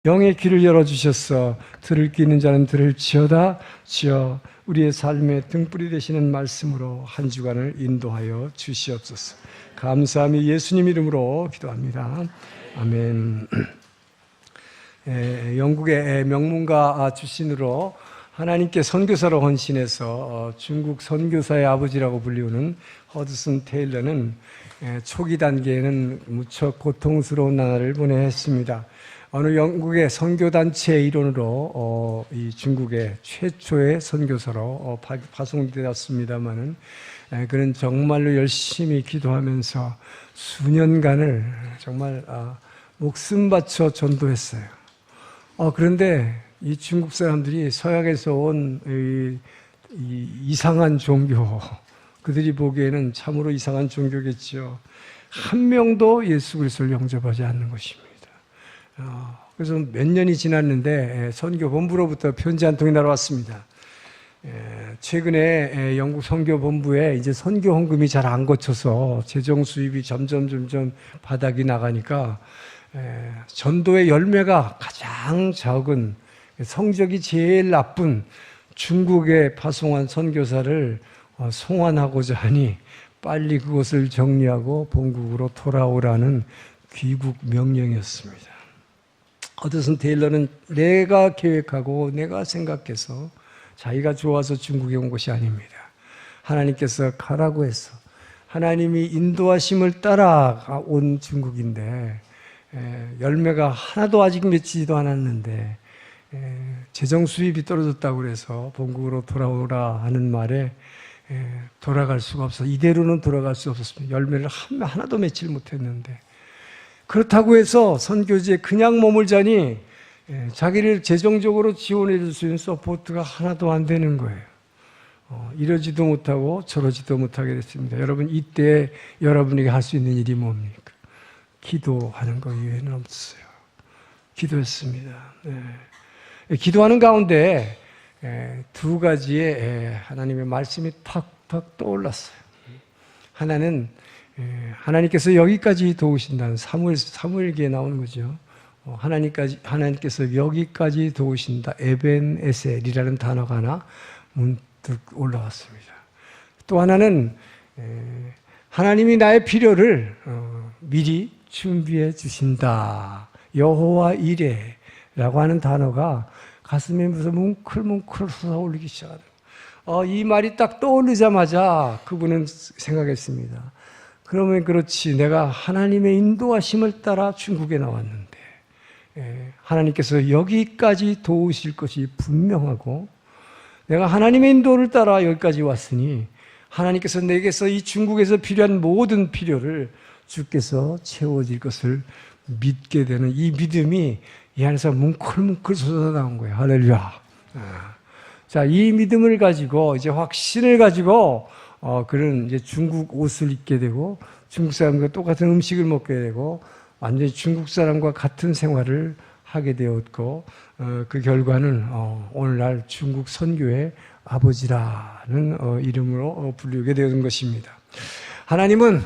영의 귀를 열어주셔서 들을 귀 있는 자는 들을지어다. 주여 우리의 삶의 등불이 되시는 말씀으로 한 주간을 인도하여 주시옵소서. 감사함이 예수님 이름으로 기도합니다. 아멘. 영국의 명문가 출신으로 하나님께 선교사로 헌신해서 중국 선교사의 아버지라고 불리우는 허드슨 테일러는 초기 단계에는 무척 고통스러운 나날을 보내야 했습니다. 어느 영국의 선교단체의 일원으로 이 중국의 최초의 선교사로 파송되었습니다마는 그는 정말로 열심히 기도하면서 수년간을 정말 목숨 바쳐 전도했어요. 그런데 이 중국 사람들이 서양에서 온 이 이상한 종교, 그들이 보기에는 참으로 이상한 종교겠죠. 한 명도 예수 그리스도를 영접하지 않는 것입니다. 그래서 몇 년이 지났는데 선교본부로부터 편지 한 통이 날아왔습니다. 최근에 영국 선교본부에 이제 선교 헌금이 잘 안 거쳐서 재정 수입이 점점 바닥이 나가니까 전도의 열매가 가장 적은, 성적이 제일 나쁜 중국에 파송한 선교사를 송환하고자 하니 빨리 그것을 정리하고 본국으로 돌아오라는 귀국 명령이었습니다. 허드슨 테일러는 내가 계획하고 내가 생각해서 자기가 좋아서 중국에 온 것이 아닙니다. 하나님께서 가라고 해서 하나님이 인도하심을 따라 온 중국인데 열매가 하나도 아직 맺히지도 않았는데 재정 수입이 떨어졌다고 해서 본국으로 돌아오라 하는 말에 돌아갈 수가 없어. 이대로는 돌아갈 수 없었습니다. 열매를 하나도 맺지 못했는데, 그렇다고 해서 선교지에 그냥 머물자니 자기를 재정적으로 지원해 줄 수 있는 서포트가 하나도 안 되는 거예요. 이러지도 못하고 저러지도 못하게 됐습니다. 여러분, 이때 여러분에게 할 수 있는 일이 뭡니까? 기도하는 것 이외에는 없어요. 기도했습니다. 기도하는 가운데 두 가지의 하나님의 말씀이 팍팍 떠올랐어요. 하나는 하나님께서 여기까지 도우신다는 사무엘기에 나오는 거죠. 하나님께서 여기까지 도우신다. 에벤에셀이라는 단어가 하나 문득 올라왔습니다. 또 하나는 하나님이 나의 필요를 미리 준비해 주신다. 여호와 이레라고 하는 단어가 가슴에 무슨 뭉클뭉클 솟아올리기 시작하더라고요. 이 말이 딱 떠오르자마자 그분은 생각했습니다. 그러면 그렇지, 내가 하나님의 인도하심을 따라 중국에 나왔는데 하나님께서 여기까지 도우실 것이 분명하고, 내가 하나님의 인도를 따라 여기까지 왔으니 하나님께서 내게서 이 중국에서 필요한 모든 필요를 주께서 채워질 것을 믿게 되는 이 믿음이 이 안에서 뭉클뭉클 솟아나온 거예요. 할렐루야. 자, 이 믿음을 가지고, 이제 확신을 가지고 그는 이제 중국 옷을 입게 되고 중국 사람과 똑같은 음식을 먹게 되고 완전히 중국 사람과 같은 생활을 하게 되었고, 그 결과는 오늘날 중국 선교의 아버지라는 이름으로 불리게 되는 것입니다. 하나님은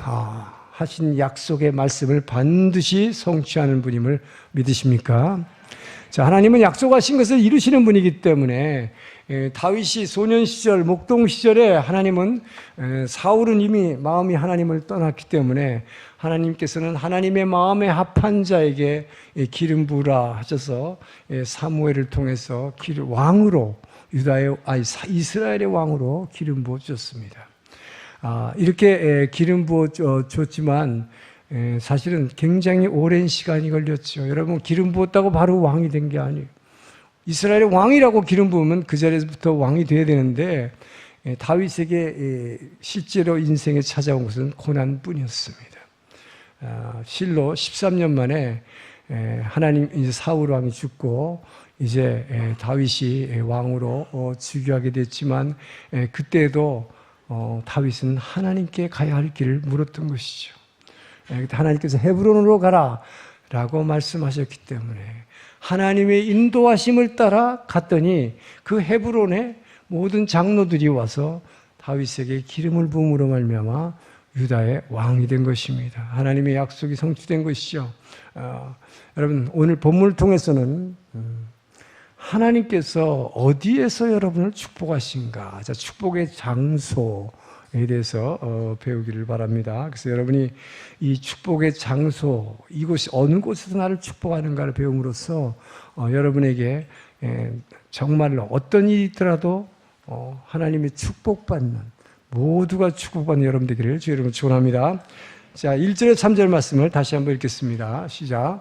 하신 약속의 말씀을 반드시 성취하는 분임을 믿으십니까? 자, 하나님은 약속하신 것을 이루시는 분이기 때문에 다윗이 소년 시절, 목동 시절에 하나님은, 사울은 이미 마음이 하나님을 떠났기 때문에 하나님께서는 하나님의 마음에 합한 자에게 기름 부으라 하셔서 사무엘을 통해서 왕으로, 이스라엘의 왕으로 기름 부어 주셨습니다. 이렇게 기름 부어 줬지만 사실은 굉장히 오랜 시간이 걸렸죠. 여러분, 기름 부었다고 바로 왕이 된 게 아니에요. 이스라엘의 왕이라고 기름 부으면 그 자리에서부터 왕이 돼야 되는데 다윗에게 실제로 인생에 찾아온 것은 고난뿐이었습니다. 실로 13년 만에 하나님, 이제 사울 왕이 죽고 이제 다윗이 왕으로 즉위하게 됐지만 그때도 다윗은 하나님께 가야 할 길을 물었던 것이죠. 하나님께서 헤브론으로 가라 라고 말씀하셨기 때문에 하나님의 인도하심을 따라 갔더니 그 헤브론에 모든 장로들이 와서 다윗에게 기름을 부음으로 말미암아 유다의 왕이 된 것입니다. 하나님의 약속이 성취된 것이죠. 여러분 오늘 본문을 통해서는 하나님께서 어디에서 여러분을 축복하신가, 자, 축복의 장소에 대해서 배우기를 바랍니다. 그래서 여러분이 이 축복의 장소, 이곳이 어느 곳에서 나를 축복하는가를 배움으로써 여러분에게 정말로 어떤 일이 있더라도 하나님의 축복받는, 모두가 축복받는 여러분 되기를 주의 이름으로 축원합니다. 자, 1절에 3절 말씀을 다시 한번 읽겠습니다. 시작.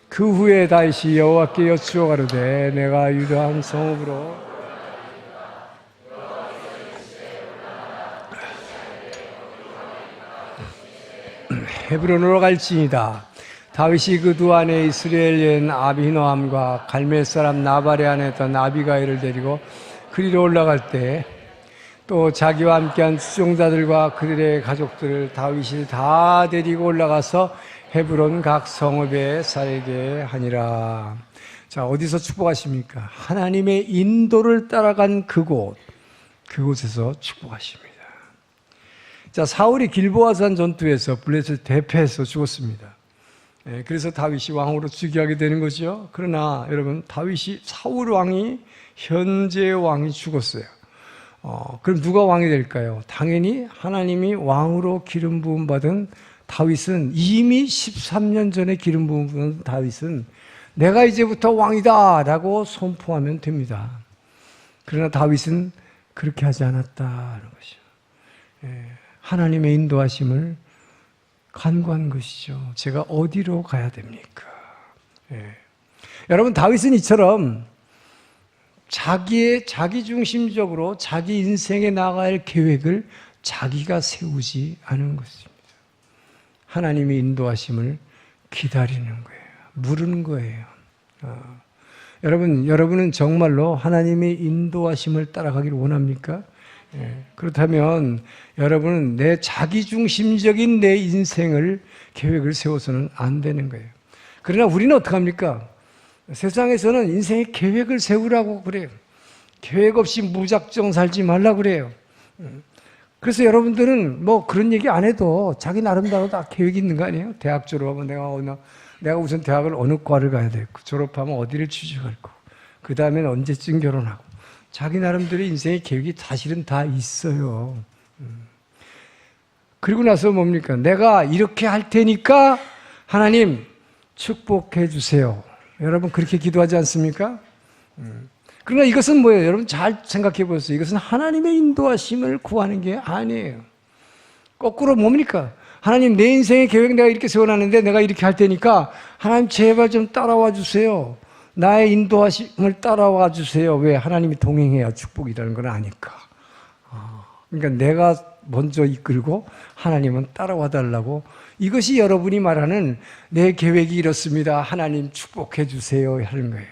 그 후에 다윗이 여호와께 여쭈어 가로되 내가 유다한 성읍으로 헤브론으로 갈지니다. 다윗이 그 두 아내 이스라엘 여인 아비노함과 갈멜 사람 나발의 아내 던 아비가일을 데리고 그리로 올라갈 때 또 자기와 함께한 수종자들과 그들의 가족들을 다윗이 다 데리고 올라가서 헤브론 각 성읍에 살게 하니라. 자, 어디서 축복하십니까? 하나님의 인도를 따라간 그곳에서 축복하십니다. 자, 사울이 길보아산 전투에서 블레셋 대패해서 죽었습니다. 그래서 다윗이 왕으로 즉위하게 되는 거죠. 그러나 여러분, 사울 왕이, 현재 왕이 죽었어요. 그럼 누가 왕이 될까요? 당연히 하나님이 왕으로 기름 부음 받은 다윗은, 이미 13년 전에 기름 부음 받은 다윗은 내가 이제부터 왕이다 라고 선포하면 됩니다. 그러나 다윗은 그렇게 하지 않았다는 것이죠. 하나님의 인도하심을 간구한 것이죠. 제가 어디로 가야 됩니까? 여러분, 다윗은 이처럼 자기중심적으로 자기 인생에 나아갈 계획을 자기가 세우지 않은 것입니다. 하나님의 인도하심을 기다리는 거예요. 물은 거예요. 여러분은 정말로 하나님의 인도하심을 따라가기를 원합니까? 그렇다면 여러분은 내 자기중심적인 내 인생을 계획을 세워서는 안 되는 거예요. 그러나 우리는 어떡합니까? 세상에서는 인생의 계획을 세우라고 그래요. 계획 없이 무작정 살지 말라고 그래요. 그래서 여러분들은 뭐 그런 얘기 안 해도 자기 나름대로 다 계획이 있는 거 아니에요? 대학 졸업하면 내가 우선 대학을 어느 과를 가야 되고, 졸업하면 어디를 취직할 거고, 그 다음엔 언제쯤 결혼하고, 자기 나름대로 인생의 계획이 사실은 다 있어요. 그리고 나서 뭡니까? 내가 이렇게 할 테니까 하나님 축복해 주세요. 여러분 그렇게 기도하지 않습니까? 그러나 이것은 뭐예요? 여러분 잘 생각해 보세요. 이것은 하나님의 인도하심을 구하는 게 아니에요. 거꾸로 뭡니까? 하나님, 내 인생의 계획 내가 이렇게 세워놨는데 내가 이렇게 할 테니까 하나님 제발 좀 따라와 주세요. 나의 인도하심을 따라와 주세요. 왜? 하나님이 동행해야 축복이라는 건 아니까. 그러니까 내가 먼저 이끌고 하나님은 따라와 달라고. 이것이 여러분이 말하는 내 계획이 이렇습니다. 하나님 축복해 주세요 하는 거예요.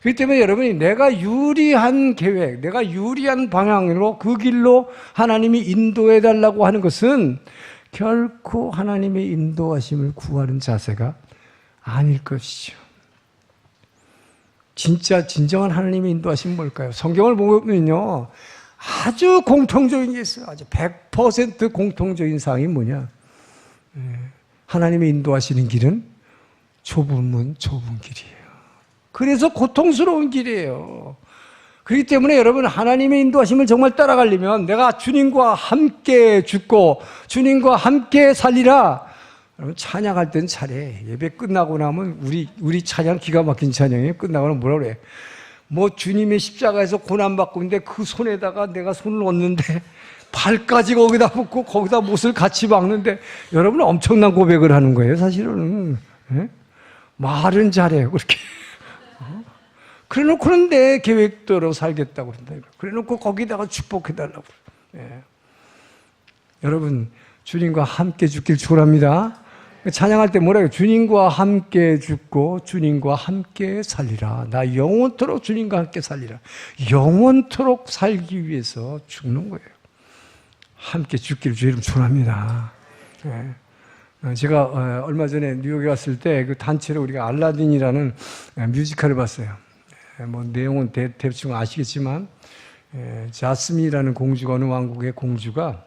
그렇기 때문에 여러분이 내가 유리한 계획, 내가 유리한 방향으로 그 길로 하나님이 인도해 달라고 하는 것은 결코 하나님의 인도하심을 구하는 자세가 아닐 것이죠. 진정한 하나님의 인도하심은 뭘까요? 성경을 보면요, 아주 공통적인 게 있어요. 아주 100% 공통적인 사항이 뭐냐? 하나님의 인도하시는 길은 좁은 길이에요. 그래서 고통스러운 길이에요. 그렇기 때문에 여러분, 하나님의 인도하심을 정말 따라가려면 내가 주님과 함께 죽고 주님과 함께 살리라. 여러분, 찬양할 땐 잘해. 예배 끝나고 나면 우리 찬양 기가 막힌 찬양이에요. 끝나고 나면 뭐라 그래? 뭐 주님의 십자가에서 고난받고 있는데 그 손에다가 내가 손을 얹는데 발까지 거기다 붙고 거기다 못을 같이 박는데, 여러분 엄청난 고백을 하는 거예요, 사실은. 말은 잘해요, 그렇게. 그래 놓고는 내 계획대로 살겠다고 그런다. 그래 놓고 거기다가 축복해달라고. 여러분, 주님과 함께 죽길 축원합니다. 찬양할 때 뭐라고요? 주님과 함께 죽고 주님과 함께 살리라. 나 영원토록 주님과 함께 살리라. 영원토록 살기 위해서 죽는 거예요. 함께 죽기를 주의 이름 축원합니다. 제가 얼마 전에 뉴욕에 갔을 때 그 단체로 우리가 알라딘이라는 뮤지컬을 봤어요. 뭐 내용은 대충 아시겠지만, 자스민이라는 공주가, 어느 왕국의 공주가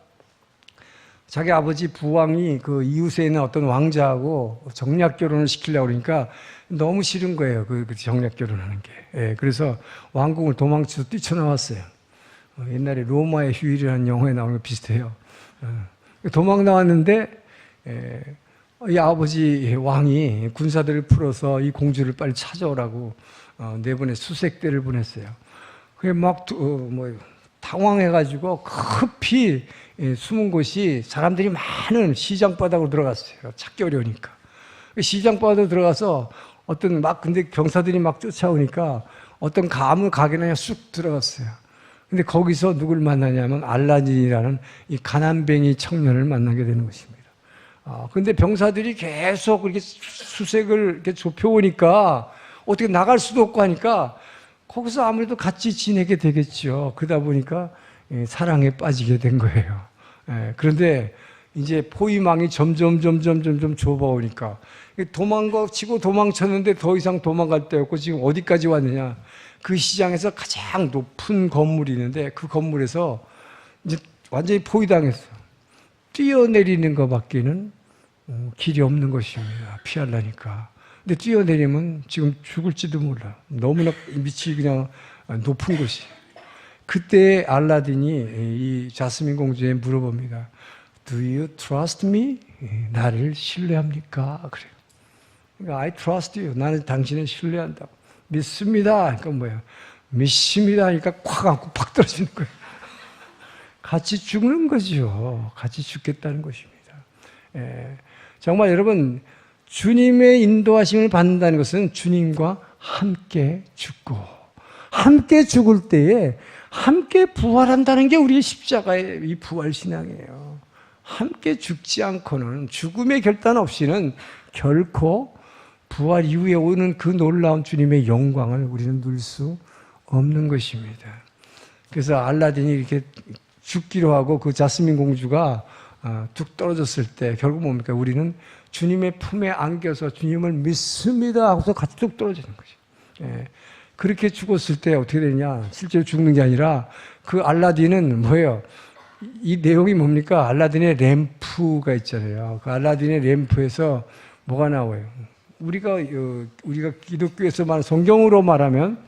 자기 아버지 부왕이 그 이웃에 있는 어떤 왕자하고 정략 결혼을 시키려고 그러니까 너무 싫은 거예요. 그 정략 결혼하는 게. 예, 그래서 왕궁을 도망쳐서 뛰쳐나왔어요. 옛날에 로마의 휴일이라는 영화에 나오는 거 비슷해요. 도망 나왔는데 이 아버지 왕이 군사들을 풀어서 이 공주를 빨리 찾아오라고 네 번의 수색대를 보냈어요. 그게 막 당황해가지고 급히 숨은 곳이 사람들이 많은 시장 바닥으로 들어갔어요. 찾기 어려우니까. 시장 바닥으로 들어가서 근데 병사들이 막 쫓아오니까 어떤 가게나 그냥 쑥 들어갔어요. 근데 거기서 누굴 만나냐면 알라딘이라는 이 가난뱅이 청년을 만나게 되는 것입니다. 근데 병사들이 계속 그렇게 수색을 이렇게 좁혀오니까 어떻게 나갈 수도 없고 하니까 거기서 아무래도 같이 지내게 되겠죠. 그러다 보니까 사랑에 빠지게 된 거예요. 그런데 이제 포위망이 점점 좁아오니까 치고 도망쳤는데 더 이상 도망갈 데 없고 지금 어디까지 왔느냐. 그 시장에서 가장 높은 건물이 있는데 그 건물에서 이제 완전히 포위당했어요. 뛰어내리는 것밖에는 길이 없는 것입니다. 피하려니까. 근데 뛰어내리면 지금 죽을지도 몰라. 너무나 밑이 그냥 높은 곳이. 그때 알라딘이 이 자스민 공주에 물어봅니다. Do you trust me? 나를 신뢰합니까? 그래요. 그러니까 I trust you. 나는 당신을 신뢰한다고. 믿습니다. 그러니까 뭐예요? 믿습니다. 하니까 콱 안고 팍 떨어지는 거예요. 같이 죽는 거죠. 같이 죽겠다는 것입니다. 정말 여러분, 주님의 인도하심을 받는다는 것은 주님과 함께 죽고, 함께 죽을 때에 함께 부활한다는 게 우리의 십자가의 이 부활신앙이에요. 함께 죽지 않고는, 죽음의 결단 없이는 결코 부활 이후에 오는 그 놀라운 주님의 영광을 우리는 누릴 수 없는 것입니다. 그래서 알라딘이 이렇게 죽기로 하고 그 자스민 공주가 뚝 떨어졌을 때 결국 뭡니까? 우리는 주님의 품에 안겨서 주님을 믿습니다 하고서 같이 뚝 떨어지는 거죠. 그렇게 죽었을 때 어떻게 되냐? 실제로 죽는 게 아니라 그 알라딘은 뭐예요? 이 내용이 뭡니까? 알라딘의 램프가 있잖아요. 그 알라딘의 램프에서 뭐가 나와요? 우리가 기독교에서 말하는 성경으로 말하면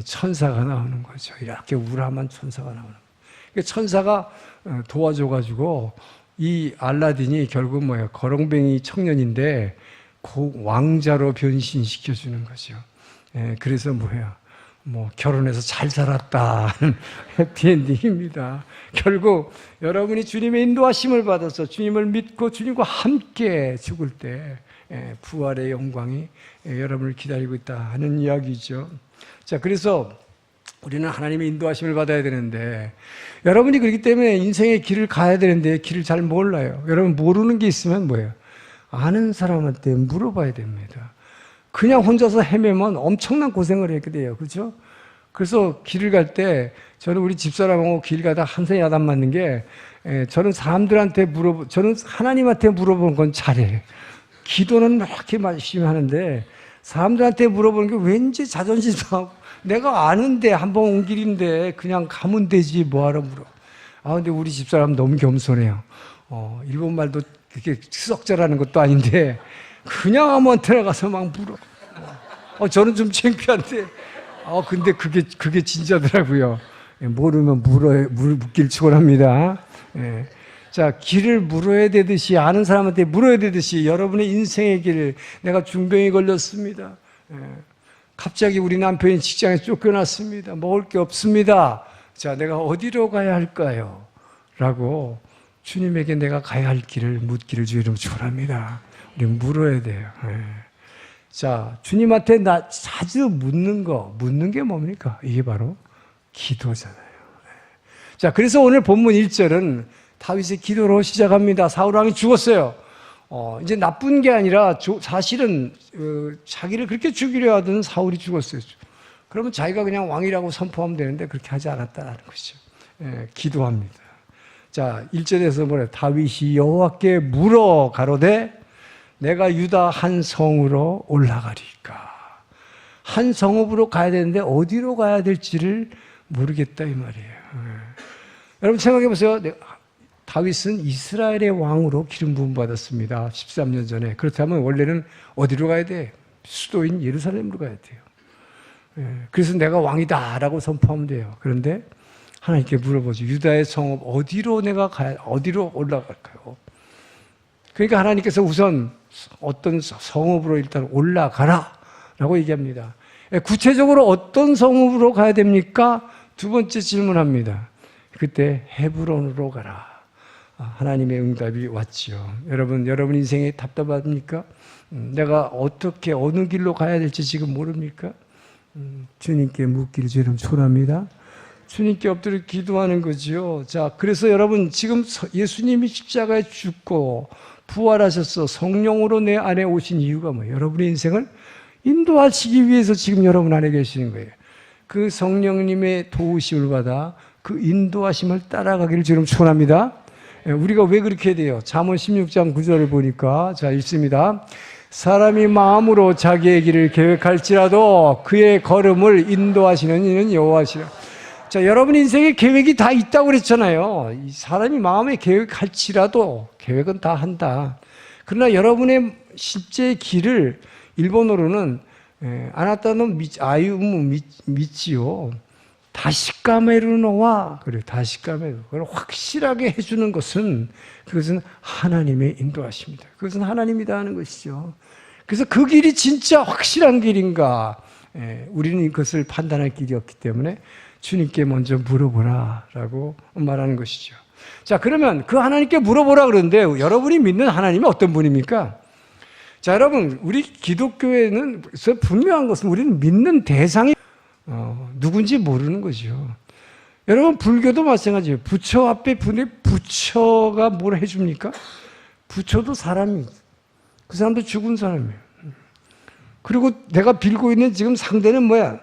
천사가 나오는 거죠. 이렇게 우람한 천사가 나오는 거예요. 천사가 도와줘가지고 이 알라딘이 결국 뭐예요? 거렁뱅이 청년인데 왕자로 변신시켜주는 거죠. 그래서 뭐예요? 결혼해서 잘 살았다. 해피엔딩입니다. 결국 여러분이 주님의 인도하심을 받아서 주님을 믿고 주님과 함께 죽을 때 부활의 영광이 여러분을 기다리고 있다 하는 이야기죠. 자, 그래서 우리는 하나님의 인도하심을 받아야 되는데 여러분이 그렇기 때문에 인생의 길을 가야 되는데 길을 잘 몰라요. 여러분 모르는 게 있으면 뭐예요? 아는 사람한테 물어봐야 됩니다. 그냥 혼자서 헤매면 엄청난 고생을 하게 돼요. 그렇죠? 그래서 길을 갈 때 저는 우리 집사람하고 길 가다 한생이 야단 맞는 게 저는 저는 하나님한테 물어보는 건 잘해요. 기도는 이렇게 열심히 하는데 사람들한테 물어보는 게 왠지 자존심 상하고 내가 아는데 한번 온 길인데 그냥 가면 되지 뭐하러 물어. 근데 우리 집사람 너무 겸손해요. 일본말도 그렇게 수석자라는 것도 아닌데 그냥 아무한테나 가서 막 물어. 저는 좀 창피한데 근데 그게 진짜더라고요. 모르면 묻길 축원합니다. 자, 길을 물어야 되듯이 아는 사람한테 물어야 되듯이 여러분의 인생의 길을 내가 중병이 걸렸습니다. 갑자기 우리 남편이 직장에서 쫓겨났습니다. 먹을 게 없습니다. 자, 내가 어디로 가야 할까요? 라고 주님에게 내가 가야 할 길을 묻기를 주의 이름으로 축원합니다. 우리 물어야 돼요. 자, 주님한테 자주 묻는 게 뭡니까? 이게 바로 기도잖아요. 자, 그래서 오늘 본문 1절은 다윗의 기도로 시작합니다. 사울 왕이 죽었어요. 이제 나쁜 게 아니라 사실은 자기를 그렇게 죽이려 하던 사울이 죽었어요. 그러면 자기가 그냥 왕이라고 선포하면 되는데 그렇게 하지 않았다는 것이죠. 기도합니다. 자, 1절에서 뭐래요? 다윗이 여호와께 물어 가로되 내가 유다 한 성으로 올라가리까. 한 성읍으로 가야 되는데 어디로 가야 될지를 모르겠다 이 말이에요. 여러분 생각해 보세요. 다윗은 이스라엘의 왕으로 기름 부음 받았습니다. 13년 전에. 그렇다면 원래는 어디로 가야 돼? 수도인 예루살렘으로 가야 돼요. 그래서 내가 왕이다라고 선포하면 돼요. 그런데 하나님께 물어보죠. 유다의 성읍 어디로 어디로 올라갈까요? 그러니까 하나님께서 우선 어떤 성읍으로 일단 올라가라 라고 얘기합니다. 구체적으로 어떤 성읍으로 가야 됩니까? 두 번째 질문합니다. 그때 헤브론으로 가라. 하나님의 응답이 왔지요. 여러분 인생에 답답합니까? 내가 어떻게 어느 길로 가야 될지 지금 모릅니까? 주님께 묻기를 주님 초랍니다. 주님께 엎드려 기도하는 거지요. 자, 그래서 여러분 지금 예수님이 십자가에 죽고 부활하셔서 성령으로 내 안에 오신 이유가 뭐예요? 여러분의 인생을 인도하시기 위해서 지금 여러분 안에 계시는 거예요. 그 성령님의 도우심을 받아 그 인도하심을 따라가기를 주님 축원합니다. 우리가 왜 그렇게 돼요? 잠언 16장 9절을 보니까 자 읽습니다. 사람이 마음으로 자기의 길을 계획할지라도 그의 걸음을 인도하시는 이는 여호와시라. 자, 여러분 인생에 계획이 다 있다고 그랬잖아요. 이 사람이 마음에 계획할지라도 계획은 다 한다. 그러나 여러분의 실제 길을 일본어로는 아나타노 아유무 미치요. 다시카메르노와 그래 다시카메르 그걸 확실하게 해주는 것은 그것은 하나님의 인도하십니다. 그것은 하나님이다 하는 것이죠. 그래서 그 길이 진짜 확실한 길인가? 우리는 그것을 판단할 길이 없기 때문에 주님께 먼저 물어보라라고 말하는 것이죠. 자, 그러면 그 하나님께 물어보라 그러는데 여러분이 믿는 하나님이 어떤 분입니까? 자, 여러분 우리 기독교에는 분명한 것은 우리는 믿는 대상이 누군지 모르는 거죠. 여러분 불교도 마찬가지예요. 부처 앞에 부처가 뭘 해줍니까? 부처도 사람이 그 사람도 죽은 사람이에요. 그리고 내가 빌고 있는 지금 상대는 뭐야?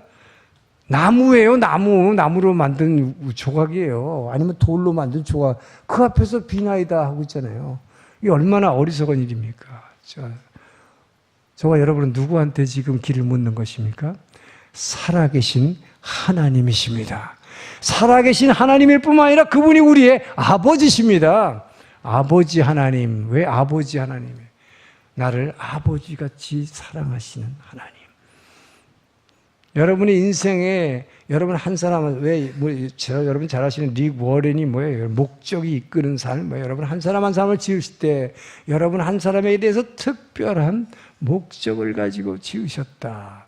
나무예요. 나무로 만든 조각이에요. 아니면 돌로 만든 조각. 그 앞에서 비나이다 하고 있잖아요. 이게 얼마나 어리석은 일입니까? 저와 여러분은 누구한테 지금 길을 묻는 것입니까? 살아계신 하나님이십니다. 살아계신 하나님일 뿐만 아니라 그분이 우리의 아버지십니다. 아버지 하나님. 왜 아버지 하나님? 나를 아버지같이 사랑하시는 하나님. 여러분의 인생에 여러분 한 사람은 여러분 잘 아시는 릭 워렌이 뭐예요? 목적이 이끄는 삶. 여러분 한 사람 한 사람을 지으실 때 여러분 한 사람에 대해서 특별한 목적을 가지고 지으셨다.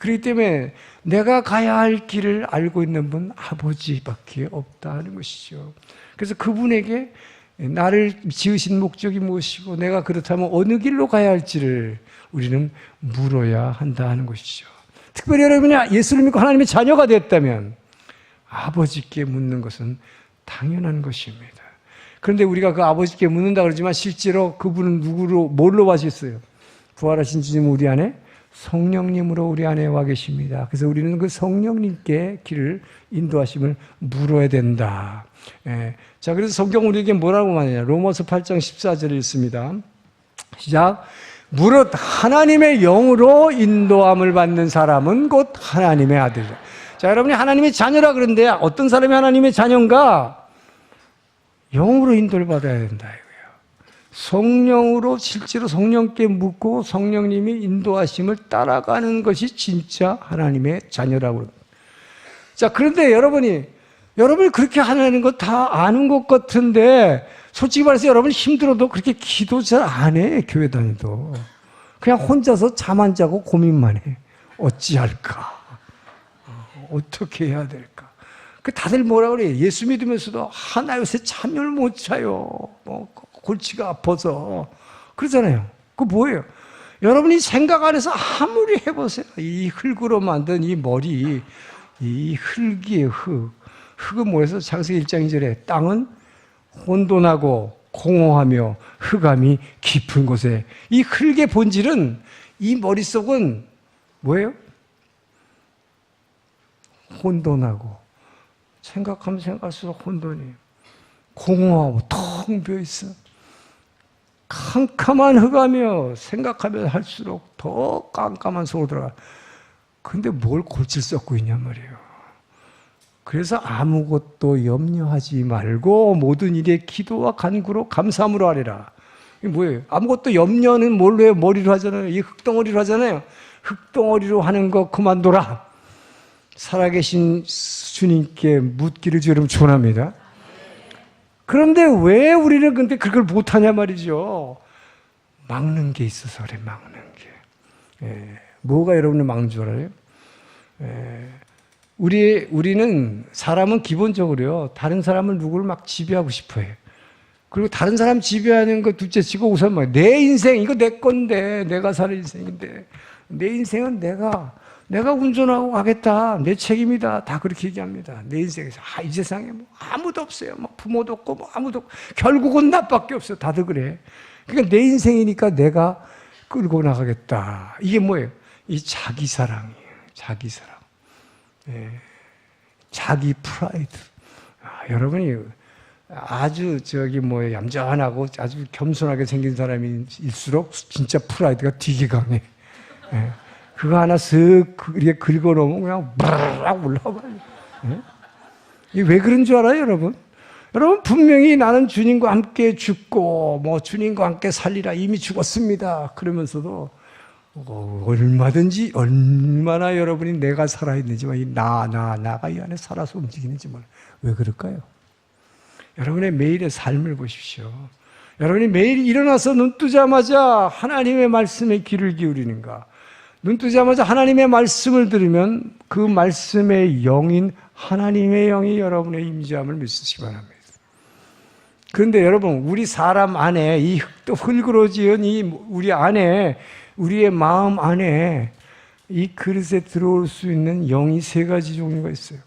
그렇기 때문에 내가 가야 할 길을 알고 있는 분 아버지밖에 없다 하는 것이죠. 그래서 그분에게 나를 지으신 목적이 무엇이고 내가 그렇다면 어느 길로 가야 할지를 우리는 물어야 한다 하는 것이죠. 특별히 여러분이 예수를 믿고 하나님의 자녀가 됐다면 아버지께 묻는 것은 당연한 것입니다. 그런데 우리가 그 아버지께 묻는다 그러지만 실제로 그분은 뭘로 와셨어요? 부활하신 주님 우리 안에 성령님으로 우리 안에 와 계십니다. 그래서 우리는 그 성령님께 길을 인도하심을 물어야 된다. 자, 그래서 성경 우리에게 뭐라고 말하냐? 로마서 8장 14절을 읽습니다. 시작. 무릇 하나님의 영으로 인도함을 받는 사람은 곧 하나님의 아들이다. 자, 여러분이 하나님의 자녀라 그러는데 어떤 사람이 하나님의 자녀인가? 영으로 인도를 받아야 된다 이거예요. 성령으로 실제로 성령께 묻고 성령님이 인도하심을 따라가는 것이 진짜 하나님의 자녀라고 합니다. 자, 그런데 여러분이 그렇게 하는 거 다 아는 것 같은데 솔직히 말해서 여러분 힘들어도 그렇게 기도 잘 안 해. 교회 다니도 그냥 혼자서 잠 안 자고 고민만 해. 어찌할까? 어떻게 해야 될까? 다들 뭐라 그래요? 예수 믿으면서도 나 요새 잠을 못 자요. 골치가 아파서 그러잖아요. 그거 뭐예요? 여러분이 생각 안에서 아무리 해보세요. 이 흙으로 만든 이 머리, 이 흙이에요. 흙은 뭐래서 창세기 1장 2절에 땅은 혼돈하고 공허하며 흑암이 깊은 곳에 이 흙의 본질은 이 머릿속은 뭐예요? 혼돈하고 생각하면 생각할수록 혼돈이에요. 공허하고 텅 비어있어. 캄캄한 흑암이요. 생각하면 할수록 더 깜깜한 속으로 들어가. 근데 뭘 골치를 썩고 있냔 말이에요. 그래서 아무것도 염려하지 말고 모든 일에 기도와 간구로 감사함으로 하리라. 이게 뭐예요? 아무것도 염려는 뭘로 해요? 머리로 하잖아요. 이 흙덩어리로 하잖아요. 흙덩어리로 하는 거 그만둬라. 살아계신 주님께 묻기를 여러분 축원합니다. 그런데 왜 우리는 근데 그걸 못하냐 말이죠. 막는 게 있어서 그래, 막는 게. 뭐가 여러분을 막는 줄 알아요? 우리는 사람은 기본적으로요, 다른 사람을 누구를 막 지배하고 싶어 해요. 그리고 다른 사람 지배하는 거 둘째 치고 우선 막 내 인생, 이거 내 건데, 내가 살 인생인데, 내 인생은 내가 운전하고 가겠다. 내 책임이다. 다 그렇게 얘기합니다. 내 인생에서. 이 세상에 뭐 아무도 없어요. 뭐 부모도 없고, 뭐 아무도 없고. 결국은 나밖에 없어. 다들 그래. 그러니까 내 인생이니까 내가 끌고 나가겠다. 이게 뭐예요? 이 자기 사랑이에요. 자기 사랑. 자기 프라이드. 여러분이 아주 얌전하고 아주 겸손하게 생긴 사람일수록 진짜 프라이드가 되게 강해. 그거 하나 쓱 이렇게 긁어놓으면 그냥 브르르 올라와요. 이게 왜 그런 줄 알아요, 여러분? 여러분, 분명히 나는 주님과 함께 죽고, 주님과 함께 살리라, 이미 죽었습니다. 그러면서도, 얼마나 여러분이 내가 살아있는지만, 나가 이 안에 살아서 움직이는지 몰라요. 왜 그럴까요? 여러분의 매일의 삶을 보십시오. 여러분이 매일 일어나서 눈 뜨자마자 하나님의 말씀에 귀를 기울이는가? 눈 뜨자마자 하나님의 말씀을 들으면 그 말씀의 영인 하나님의 영이 여러분의 임재함을 믿으시기 바랍니다. 그런데 여러분, 우리 사람 안에 이 흙으로 지은 우리 안에, 우리의 마음 안에 이 그릇에 들어올 수 있는 영이 세 가지 종류가 있어요.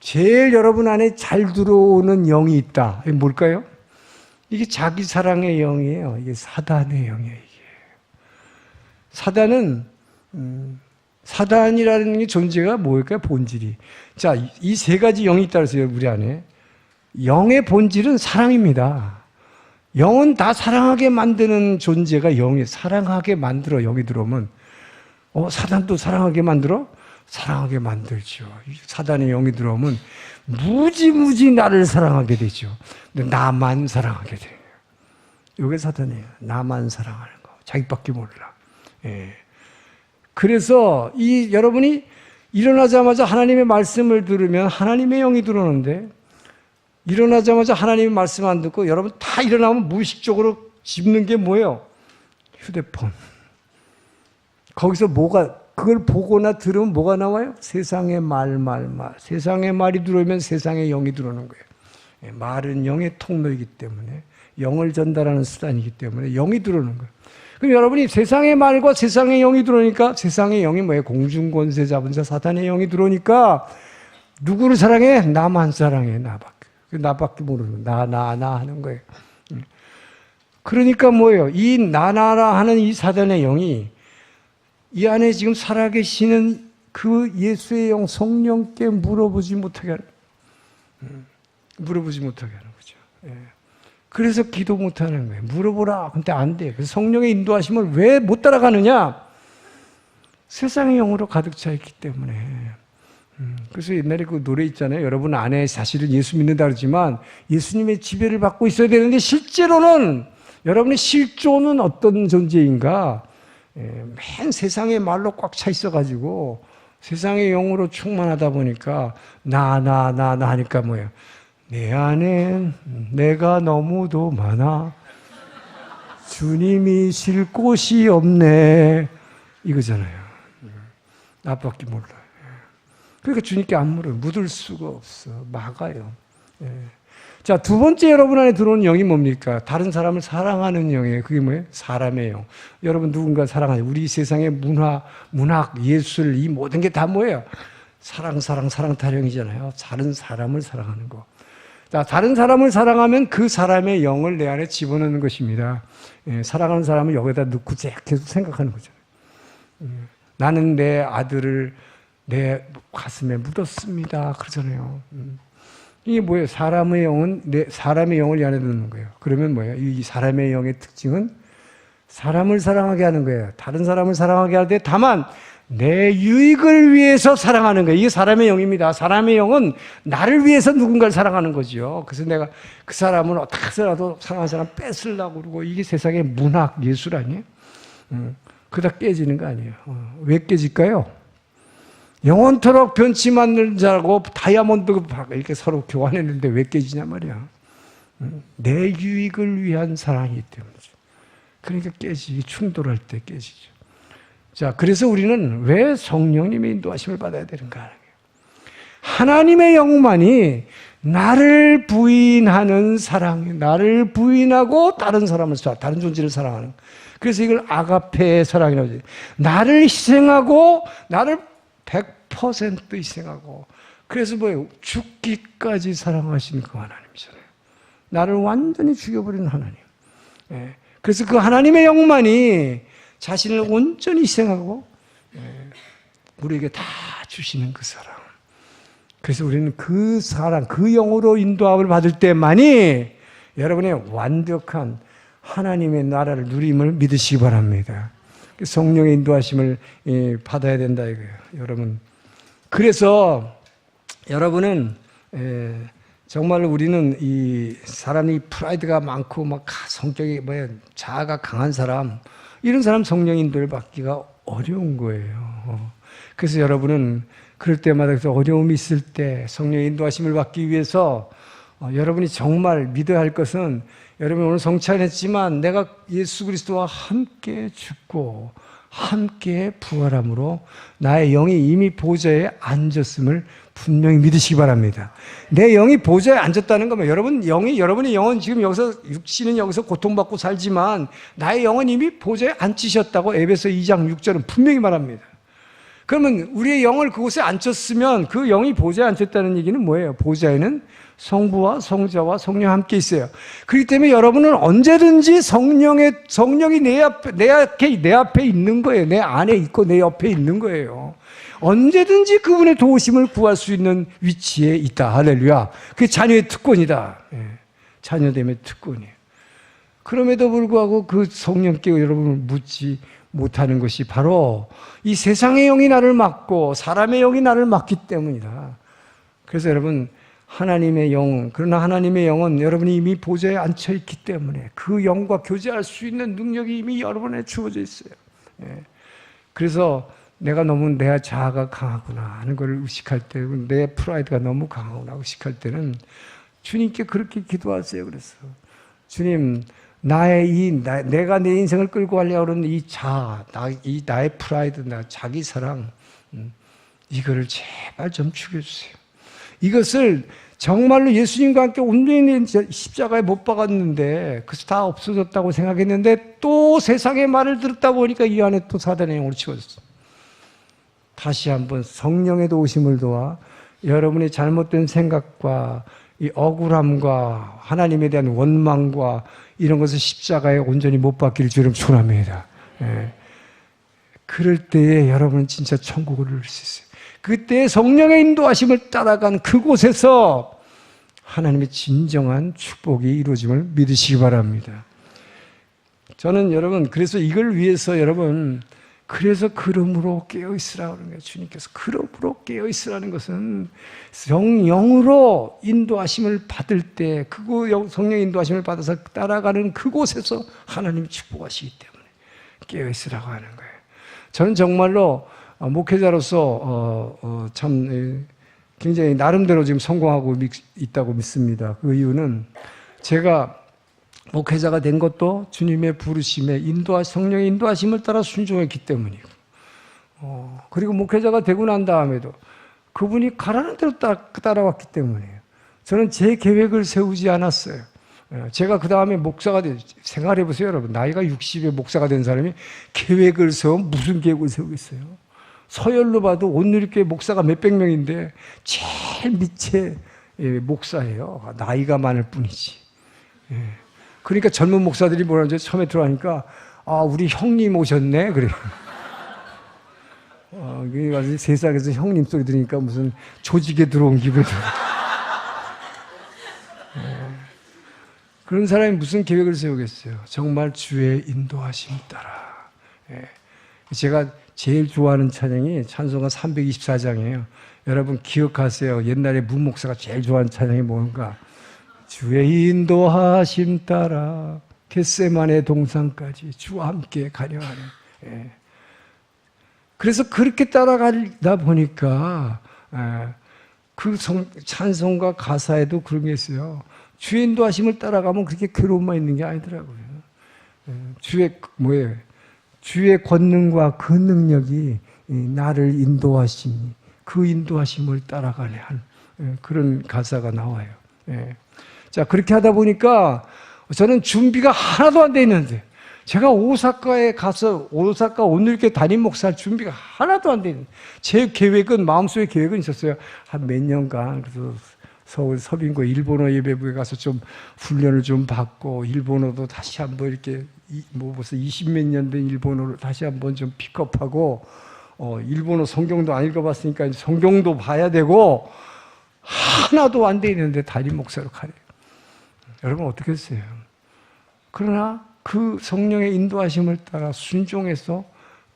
제일 여러분 안에 잘 들어오는 영이 있다. 이게 뭘까요? 이게 자기 사랑의 영이에요. 이게 사단의 영이에요. 사단이라는 게 존재가 뭘까요? 본질이. 자, 이 세 가지 영이 있다고 했어요, 우리 안에. 영의 본질은 사랑입니다. 영은 다 사랑하게 만드는 존재가 영이에요. 사랑하게 만들어, 영이 들어오면. 사단도 사랑하게 만들어? 사랑하게 만들죠. 사단의 영이 들어오면 무지무지 나를 사랑하게 되죠. 근데 나만 사랑하게 돼요. 이게 사단이에요. 나만 사랑하는 거. 자기밖에 몰라. 그래서 여러분이 일어나자마자 하나님의 말씀을 들으면 하나님의 영이 들어오는데, 일어나자마자 하나님의 말씀 안 듣고 여러분 다 일어나면 무의식적으로 집는 게 뭐예요? 휴대폰. 거기서 그걸 보거나 들으면 뭐가 나와요? 세상의 말. 세상의 말이 들어오면 세상의 영이 들어오는 거예요. 말은 영의 통로이기 때문에, 영을 전달하는 수단이기 때문에 영이 들어오는 거예요. 그럼 여러분이 세상의 말과 세상의 영이 들어오니까, 세상의 영이 뭐예요? 공중권세 잡은 자 사탄의 영이 들어오니까 누구를 사랑해? 나만 사랑해. 나밖에 모르는, 나 하는 거예요. 그러니까 뭐예요? 이 나나라 하는 이 사단의 영이 이 안에 지금 살아계시는 그 예수의 영 성령께 물어보지 못하게 하는 거죠. 그래서 기도 못하는 거예요. 물어보라. 근데 안 돼. 그래서 성령의 인도하심을 왜 못 따라가느냐? 세상의 영으로 가득 차 있기 때문에. 그래서 옛날에 그 노래 있잖아요. 여러분 안에 사실은 예수 믿는다 그러지만 예수님의 지배를 받고 있어야 되는데, 실제로는 여러분의 실존은 어떤 존재인가? 맨 세상의 말로 꽉 차 있어가지고 세상의 영으로 충만하다 보니까 나 하니까 뭐예요? 내 안엔 내가 너무도 많아, 주님이 쉴 곳이 없네, 이거잖아요. 나밖에 몰라요. 그러니까 주님께 안 물어요. 묻을 수가 없어. 막아요. 자, 두 번째 여러분 안에 들어오는 영이 뭡니까? 다른 사람을 사랑하는 영이에요. 그게 뭐예요? 사람의 영. 여러분 누군가 사랑하죠. 우리 세상의 문학, 예술, 이 모든 게 다 뭐예요? 사랑 타령이잖아요. 다른 사람을 사랑하는 거. 자, 다른 사람을 사랑하면 그 사람의 영을 내 안에 집어넣는 것입니다. 사랑하는 사람을 여기다 넣고 계속 생각하는 거죠. 나는 내 아들을 내 가슴에 묻었습니다. 그러잖아요. 이게 뭐예요? 사람의 영은 사람의 영을 이 안에 넣는 거예요. 그러면 뭐예요? 이 사람의 영의 특징은 사람을 사랑하게 하는 거예요. 다른 사람을 사랑하게 하되, 다만 내 유익을 위해서 사랑하는 거예요. 이게 사람의 영입니다. 사람의 영은 나를 위해서 누군가를 사랑하는 거죠. 그래서 내가 그 사람을 어떻게 해서라도 사랑하는 사람 뺏으려고 그러고, 이게 세상의 문학, 예술 아니에요? 그러다 깨지는 거 아니에요. 왜 깨질까요? 영원토록 변치 않는 자라고 다이아몬드 이렇게 서로 교환했는데 왜 깨지냐 말이야. 내 유익을 위한 사랑이기 때문이죠. 그러니까 깨지기, 충돌할 때 깨지죠. 자, 그래서 우리는 왜 성령님의 인도하심을 받아야 되는가? 하나님의 영만이 나를 부인하는 사랑, 나를 부인하고 다른 사람을 다른 존재를 사랑하는. 그래서 이걸 아가페의 사랑이라고 하죠. 나를 희생하고, 나를 100% 희생하고, 그래서 뭐예요? 죽기까지 사랑하신 그 하나님이잖아요. 나를 완전히 죽여버리는 하나님. 예. 그래서 그 하나님의 영만이 자신을 온전히 희생하고 우리에게 다 주시는 그 사랑. 그래서 우리는 그 사랑, 그 영으로 인도함을 받을 때만이 여러분의 완벽한 하나님의 나라를 누림을 믿으시기 바랍니다. 성령의 인도하심을 받아야 된다 이거예요, 여러분. 그래서 여러분은 정말 우리는 이 사람이 프라이드가 많고 막 성격이 자아가 강한 사람, 이런 사람 성령 인도를 받기가 어려운 거예요. 그래서 여러분은 그럴 때마다 어려움이 있을 때 성령 인도하심을 받기 위해서 여러분이 정말 믿어야 할 것은, 여러분 오늘 성찬했지만 내가 예수 그리스도와 함께 죽고 함께 부활함으로 나의 영이 이미 보좌에 앉았음을 분명히 믿으시기 바랍니다. 내 영이 보좌에 앉았다는 거면 여러분의 영은 지금 여기서, 육신은 여기서 고통받고 살지만 나의 영은 이미 보좌에 앉히셨다고 에베소 2장 6절은 분명히 말합니다. 그러면 우리의 영을 그곳에 앉혔으면 그 영이 보좌에 앉혔다는 얘기는 뭐예요? 보좌에는 성부와 성자와 성령 함께 있어요. 그렇기 때문에 여러분은 언제든지 성령이 내 앞에 있는 거예요. 내 안에 있고 내 옆에 있는 거예요. 언제든지 그분의 도우심을 구할 수 있는 위치에 있다. 할렐루야. 그게 자녀의 특권이다. 자녀됨의 특권이에요. 그럼에도 불구하고 그 성령께 여러분을 묻지 못하는 것이 바로 이 세상의 영이 나를 막고 사람의 영이 나를 막기 때문이다. 그래서 여러분, 하나님의 영, 그러나 하나님의 영은 여러분이 이미 보좌에 앉혀있기 때문에 그 영과 교제할 수 있는 능력이 이미 여러분에 주어져 있어요. 그래서 내가 자아가 강하구나 하는 걸 의식할 때, 내 프라이드가 너무 강하구나 의식할 때는 주님께 그렇게 기도하세요. 그래서 주님, 내가 내 인생을 끌고 가려고 하는 이 자아, 나의 프라이드, 자기 사랑, 이거를 제발 좀 죽여주세요. 이것을 정말로 예수님과 함께 온전히 십자가에 못 박았는데, 그래서 다 없어졌다고 생각했는데, 또 세상의 말을 듣다 보니까 이 안에 또 사단의 영으로 치워졌어. 다시 한번 성령의 도우심을 도와 여러분의 잘못된 생각과 이 억울함과 하나님에 대한 원망과 이런 것을 십자가에 온전히 못 박기를 주님 축원합니다. 그럴 때에 여러분은 진짜 천국을 누릴 수 있어요. 그때 성령의 인도하심을 따라간 그곳에서 하나님의 진정한 축복이 이루어짐을 믿으시기 바랍니다. 저는 여러분, 그래서 이걸 위해서 그래서 그러므로 깨어있으라고 하는 거예요. 주님께서 그러므로 깨어있으라는 것은 성령으로 인도하심을 받을 때, 성령 인도하심을 받아서 따라가는 그곳에서 하나님이 축복하시기 때문에 깨어있으라고 하는 거예요. 저는 정말로 목회자로서 참 굉장히 나름대로 지금 성공하고 있다고 믿습니다. 그 이유는 제가 목회자가 된 것도 주님의 부르심에 성령의 인도하심을 따라 순종했기 때문이고, 그리고 목회자가 되고 난 다음에도 그분이 가라는 대로 따라왔기 때문이에요. 저는 제 계획을 세우지 않았어요. 제가 그 다음에 목사가 생각해 보세요, 여러분. 나이가 60에 목사가 된 사람이 계획을 무슨 계획을 세우겠어요? 서열로 봐도 온누리교회 목사가 몇백 명인데 제일 밑에 목사예요. 나이가 많을 뿐이지. 그러니까 젊은 목사들이 뭐라는지 처음에 들어가니까, 우리 형님 오셨네. 그래요. 와서 세상에서 형님 소리 들으니까 무슨 조직에 들어온 기분이 들어요. 그런 사람이 무슨 계획을 세우겠어요? 정말 주의 인도하심 따라. 제가 제일 좋아하는 찬양이 찬송가 324장이에요. 여러분 기억하세요. 옛날에 문 목사가 제일 좋아하는 찬양이 뭔가? 주의 인도하심 따라 겟세마네 동산까지 주와 함께 가려 하는. 예. 그래서 그렇게 따라가다 보니까 그 찬송가 가사에도 그런 게 있어요. 주의 인도하심을 따라가면 그렇게 괴로움만 있는 게 아니더라고요. 주의 권능과 그 능력이 나를 인도하시니 그 인도하심을 따라가려 한 그런 가사가 나와요. 자, 그렇게 하다 보니까 저는 준비가 하나도 안 돼 있는데, 제가 오사카에 가서 오사카 오늘교회 담임 목사할 준비가 하나도 안 돼 있는데, 제 계획은, 마음속에 계획은 있었어요. 한 몇 년간 그래서 서울 서빙고 일본어 예배부에 가서 좀 훈련을 좀 받고, 일본어도 다시 한번 이렇게 벌써 20몇 년 된 일본어를 다시 한번 좀 픽업하고, 일본어 성경도 안 읽어봤으니까 성경도 봐야 되고, 하나도 안 돼 있는데 담임 목사로 가래요. 여러분 어떻게 했어요? 그러나 그 성령의 인도하심을 따라 순종해서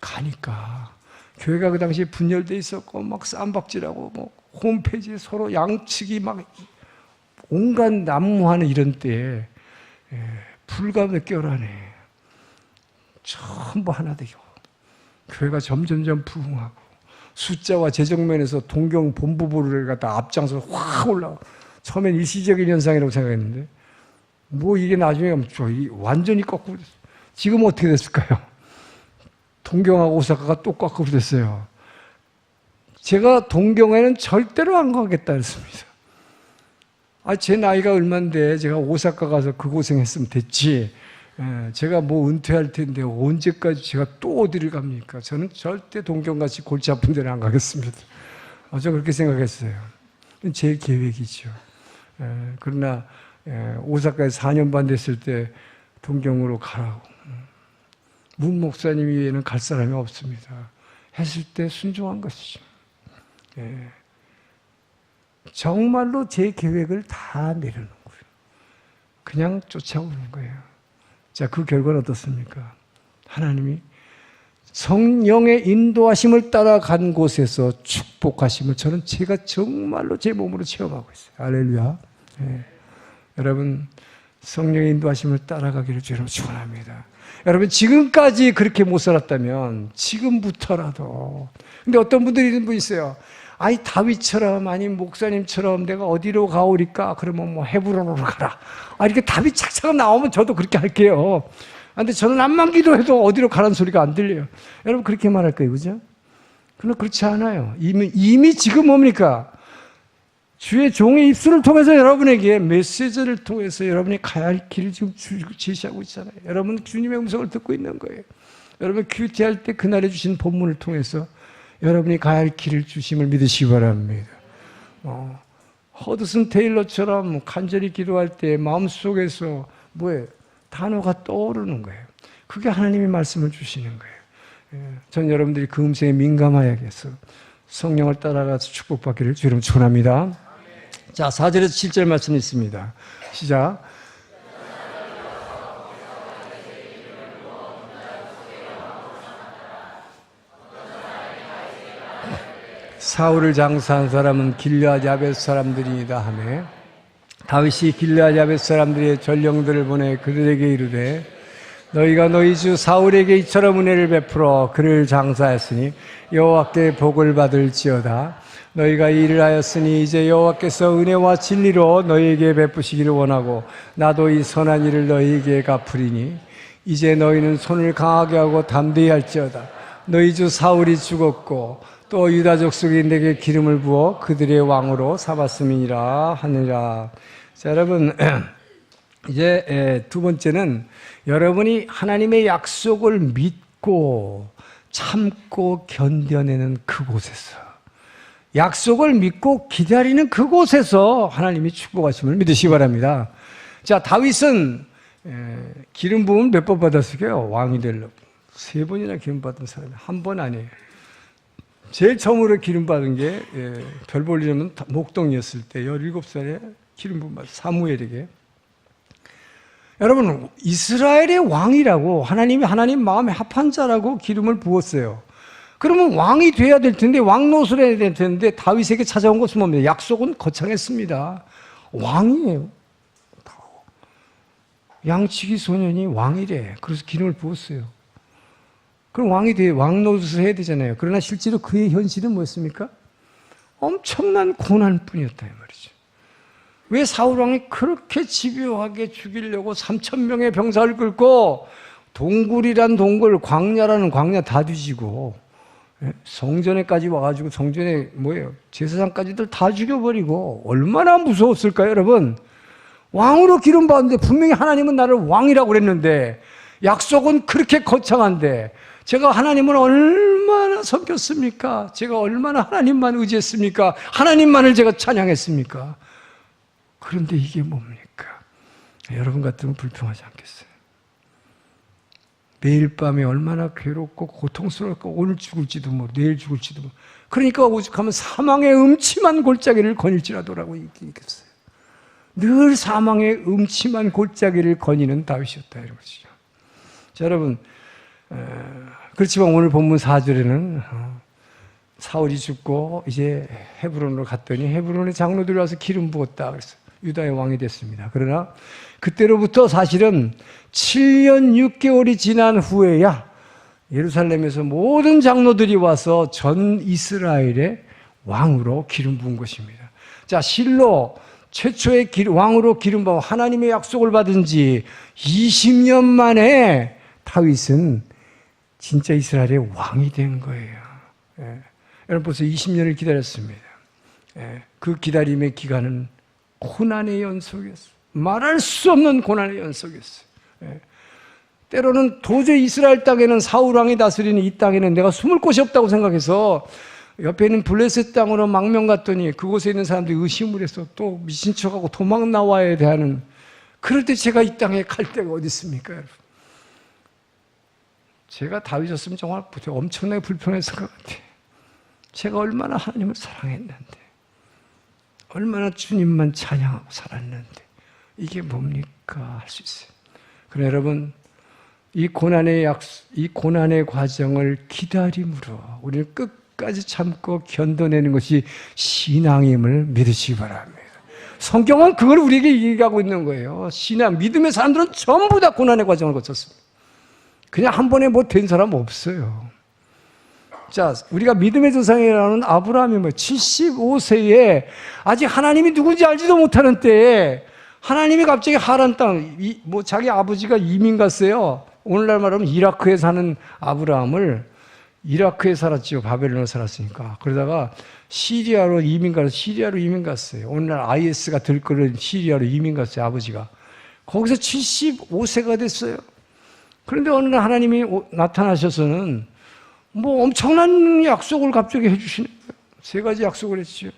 가니까, 교회가 그 당시에 분열돼 있었고 막 쌈박질하고 뭐 홈페이지에 서로 양측이 막 온갖 난무하는 이런 때에 불가분의 껴라네 전부 하나 되고, 교회가 점점점 부흥하고, 숫자와 재정면에서 동경 본부부를 갖다 앞장서 확 올라가. 처음엔 일시적인 현상이라고 생각했는데, 뭐 이게 나중에 완전히 거꾸로 됐어요. 지금 어떻게 됐을까요? 동경하고 오사카가 또 거꾸로 됐어요. 제가 동경에는 절대로 안 가겠다 했습니다. 제 나이가 얼만데 제가 오사카 가서 그 고생했으면 됐지. 제가 뭐 은퇴할 텐데 언제까지 제가 또 어디를 갑니까? 저는 절대 동경같이 골치 아픈 데는 안 가겠습니다. 저 그렇게 생각했어요. 제 계획이죠. 그러나 오사카에 4년 반 됐을 때 동경으로 가라고. 문 목사님 외에는 갈 사람이 없습니다. 했을 때 순종한 것이죠. 정말로 제 계획을 다 내려놓은 거예요. 그냥 쫓아오는 거예요. 자, 그 결과는 어떻습니까? 하나님이 성령의 인도하심을 따라간 곳에서 축복하심을 제가 정말로 제 몸으로 체험하고 있어요. 할렐루야. 여러분, 성령의 인도하심을 따라가기를 주로 축원합니다. 여러분, 지금까지 그렇게 못 살았다면 지금부터라도. 근데 어떤 분들이 이런 분 있어요. 다윗처럼, 아니 목사님처럼 내가 어디로 가오리까? 그러면 뭐 헤브론으로 가라. 이렇게 답이 착착 나오면 저도 그렇게 할게요. 근데 저는 암만 기도해도 어디로 가라는 소리가 안 들려요. 여러분 그렇게 말할 거예요, 그죠? 그러나 그렇지 않아요. 이미 지금 뭡니까? 주의 종의 입술을 통해서 여러분에게 메시지를 통해서 여러분이 가야 할 길을 지금 제시하고 있잖아요. 여러분 주님의 음성을 듣고 있는 거예요. 여러분 큐티할 때 그날에 주신 본문을 통해서 여러분이 가야 할 길을 주심을 믿으시기 바랍니다. 허드슨 테일러처럼 간절히 기도할 때 마음속에서 단어가 떠오르는 거예요. 그게 하나님의 말씀을 주시는 거예요. 전 여러분들이 그 음성에 민감하여야겠어. 성령을 따라가서 축복받기를 주님 축원합니다. 자, 4절에서 7절 말씀 있습니다. 시작. 사울을 장사한 사람은 길르앗 야벳 사람들이다 하며, 다윗이 길르앗 야벳 사람들의 전령들을 보내 그들에게 이르되, 너희가 너희 주 사울에게 이처럼 은혜를 베풀어 그를 장사했으니 여호와께 복을 받을지어다. 너희가 이 일을 하였으니 이제 여호와께서 은혜와 진리로 너희에게 베푸시기를 원하고 나도 이 선한 일을 너희에게 갚으리니 이제 너희는 손을 강하게 하고 담대히 할지어다. 너희 주 사울이 죽었고 또 유다족 속에 내게 기름을 부어 그들의 왕으로 삼았음이니라 하느니라. 자, 여러분, 이제 두 번째는 여러분이 하나님의 약속을 믿고 참고 견뎌내는 그곳에서, 약속을 믿고 기다리는 그곳에서 하나님이 축복하심을 믿으시기 바랍니다. 자, 다윗은 기름 부음 몇 번 받았을까요? 왕이 되려고 3번이나 기름 받은 사람이 한 번 아니에요. 제일 처음으로 기름 받은 게 별 볼일이면 목동이었을 때 17살에 기름 부음 받은 사무엘에게. 여러분, 이스라엘의 왕이라고 하나님이 하나님 마음에 합한 자라고 기름을 부었어요. 그러면 왕이 돼야 될 텐데, 왕 노릇을 해야 될 텐데, 다윗에게 찾아온 것은 뭡니까? 약속은 거창했습니다. 왕이에요. 양치기 소년이 왕이래. 그래서 기름을 부었어요. 그럼 왕이 돼, 왕 노릇을 해야 되잖아요. 그러나 실제로 그의 현실은 뭐였습니까? 엄청난 고난뿐이었다, 이 말이죠. 왜 사울왕이 그렇게 집요하게 죽이려고 3,000명의 병사를 끌고 동굴이란 동굴, 광야라는 광야 다 뒤지고 성전에까지 와가지고 성전에 제사장까지들 다 죽여버리고 얼마나 무서웠을까요, 여러분? 왕으로 기름 받았는데 분명히 하나님은 나를 왕이라고 그랬는데 약속은 그렇게 거창한데 제가 하나님을 얼마나 섬겼습니까? 제가 얼마나 하나님만 의지했습니까? 하나님만을 제가 찬양했습니까? 그런데 이게 뭡니까? 여러분 같으면 불평하지 않겠어요? 매일 밤에 얼마나 괴롭고 고통스러울까? 오늘 죽을지도 내일 죽을지도 그러니까 오죽하면 사망의 음침한 골짜기를 거닐지라도라고 얘기했어요. 늘 사망의 음침한 골짜기를 거니는 다윗이었다 이런 것이죠. 자, 여러분, 그렇지만 오늘 본문 4절에는 사울이 죽고 이제 헤브론으로 갔더니 헤브론의 장로들이 와서 기름 부었다 그랬어요. 유다의 왕이 됐습니다. 그러나 그때로부터 사실은 7년 6개월이 지난 후에야 예루살렘에서 모든 장로들이 와서 전 이스라엘의 왕으로 기름 부은 것입니다. 자, 실로 최초의 왕으로 기름 부어 하나님의 약속을 받은 지 20년 만에 다윗은 진짜 이스라엘의 왕이 된 거예요. 예. 여러분 벌써 20년을 기다렸습니다. 예. 그 기다림의 기간은 고난의 연속이었어요. 말할 수 없는 고난의 연속이었어요. 예. 때로는 도저히 이스라엘 땅에는 사울 왕이 다스리는 이 땅에는 내가 숨을 곳이 없다고 생각해서 옆에 있는 블레셋 땅으로 망명 갔더니 그곳에 있는 사람들이 의심을 해서 또 미친 척하고 도망 나와야 되는, 그럴 때 제가 이 땅에 갈 데가 어디 있습니까, 여러분? 제가 다윗이었으면 정말 엄청나게 불편했을 것 같아요. 제가 얼마나 하나님을 사랑했는데, 얼마나 주님만 찬양하고 살았는데 이게 뭡니까 할 수 있어요. 그러나 여러분, 이 고난의 과정을 기다림으로 우리는 끝까지 참고 견뎌내는 것이 신앙임을 믿으시기 바랍니다. 성경은 그걸 우리에게 얘기하고 있는 거예요. 신앙, 믿음의 사람들은 전부 다 고난의 과정을 거쳤습니다. 그냥 한 번에 된 사람 없어요. 자, 우리가 믿음의 조상이라는 아브라함이 75세에 아직 하나님이 누군지 알지도 못하는 때에 하나님이 갑자기 하란 땅, 자기 아버지가 이민 갔어요. 오늘날 말하면 이라크에 사는 아브라함을, 이라크에 살았지요. 바벨론에 살았으니까. 그러다가 시리아로 이민 갔어요. 오늘날 IS가 들끓은 시리아로 이민 갔어요, 아버지가. 거기서 75세가 됐어요. 그런데 어느 날 하나님이 나타나셔서는 엄청난 약속을 갑자기 해주시는 거예요. 3가지 약속을 했죠.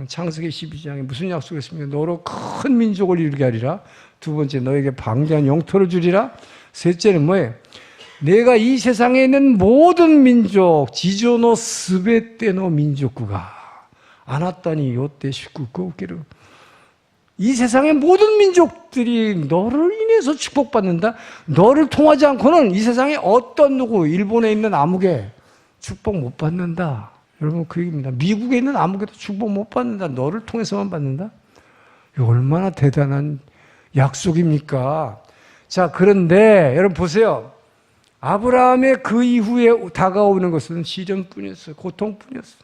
창세기 12장에 무슨 약속을 했습니까? 너로 큰 민족을 이루게 하리라. 2번째, 너에게 방대한 영토를 주리라. 셋째는 뭐예요? 내가 이 세상에 있는 모든 민족, 지조노 스베떼노 민족구가 아나따니 요때 십구꺼우기로, 이 세상의 모든 민족들이 너를 인해서 축복받는다. 너를 통하지 않고는 이 세상에 어떤 누구, 일본에 있는 아무개 축복 못 받는다. 여러분 그 얘기입니다. 미국에 있는 아무개도 축복 못 받는다. 너를 통해서만 받는다. 이거 얼마나 대단한 약속입니까? 자, 그런데 여러분 보세요. 아브라함의 그 이후에 다가오는 것은 시련뿐이었어요. 고통뿐이었어요.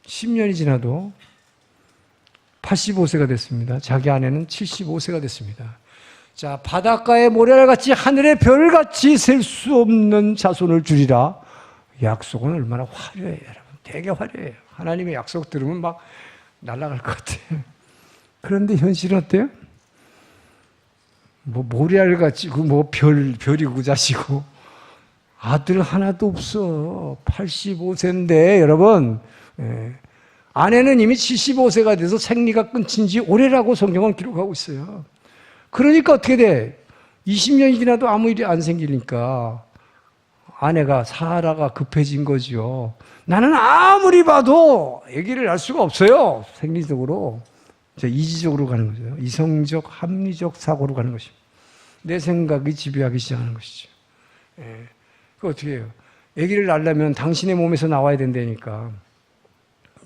10년이 지나도 85세가 됐습니다. 자기 아내는 75세가 됐습니다. 자, 바닷가의 모래알같이 하늘의 별같이 셀 수 없는 자손을 주리라. 약속은 얼마나 화려해요, 여러분. 되게 화려해요. 하나님의 약속 들으면 막 날아갈 것 같아요. 그런데 현실은 어때요? 모래알같이 별이고 자시고 아들 하나도 없어. 85세인데 여러분, 아내는 이미 75세가 돼서 생리가 끊긴 지 오래라고 성경은 기록하고 있어요. 그러니까 어떻게 돼? 20년이 지나도 아무 일이 안 생기니까 아내가, 사라가 급해진 거죠. 나는 아무리 봐도 아기를 낳을 수가 없어요. 생리적으로. 이지적으로 가는 거죠. 이성적, 합리적 사고로 가는 것입니다. 내 생각이 지배하기 시작하는 것이죠. 예. 그 어떻게 해요? 아기를 낳으려면 당신의 몸에서 나와야 된다니까.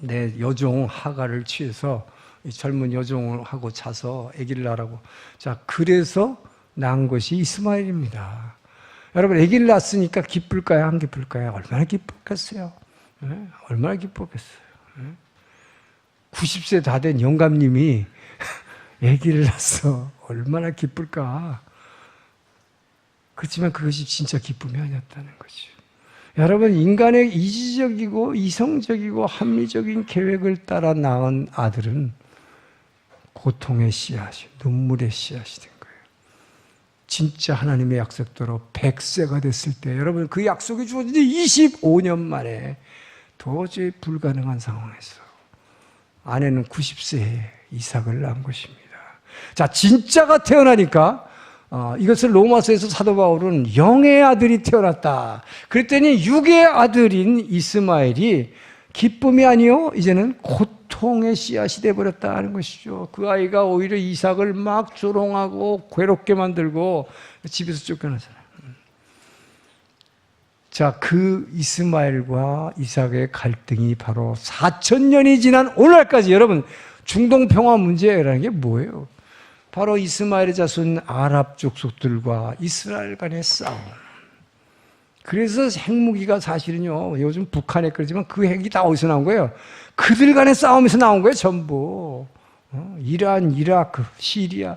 내 여종 하가를 취해서 이 젊은 여종하고 자서 아기를 낳으라고. 자, 그래서 낳은 것이 이스마엘입니다. 여러분, 아기를 낳았으니까 기쁠까요? 안 기쁠까요? 얼마나 기뻤겠어요? 예? 얼마나 기뻤겠어요? 예? 90세 다 된 영감님이 아기를 낳았어. 얼마나 기쁠까? 그렇지만 그것이 진짜 기쁨이 아니었다는 거죠. 여러분, 인간의 이지적이고 이성적이고 합리적인 계획을 따라 낳은 아들은 고통의 씨앗이, 눈물의 씨앗이 된 거예요. 진짜 하나님의 약속대로 100세가 됐을 때, 여러분, 그 약속이 주어진 지 25년 만에 도저히 불가능한 상황에서 아내는 90세에 이삭을 낳은 것입니다. 자, 진짜가 태어나니까 이것을 로마서에서 사도 바울은 영의 아들이 태어났다. 그랬더니 육의 아들인 이스마엘이 기쁨이 아니요, 이제는 고통의 씨앗이 되어버렸다는 것이죠. 그 아이가 오히려 이삭을 막 조롱하고 괴롭게 만들고 집에서 쫓겨나잖아요. 자, 그 이스마엘과 이삭의 갈등이 바로 4,000년이 지난 오늘날까지, 여러분, 중동 평화 문제라는 게 뭐예요? 바로 이스마엘의 자손 아랍 족속들과 이스라엘 간의 싸움. 그래서 핵무기가 사실은요, 요즘 북한에 그러지만 그 핵이 다 어디서 나온 거예요? 그들 간의 싸움에서 나온 거예요, 전부. 이란, 이라크, 시리아,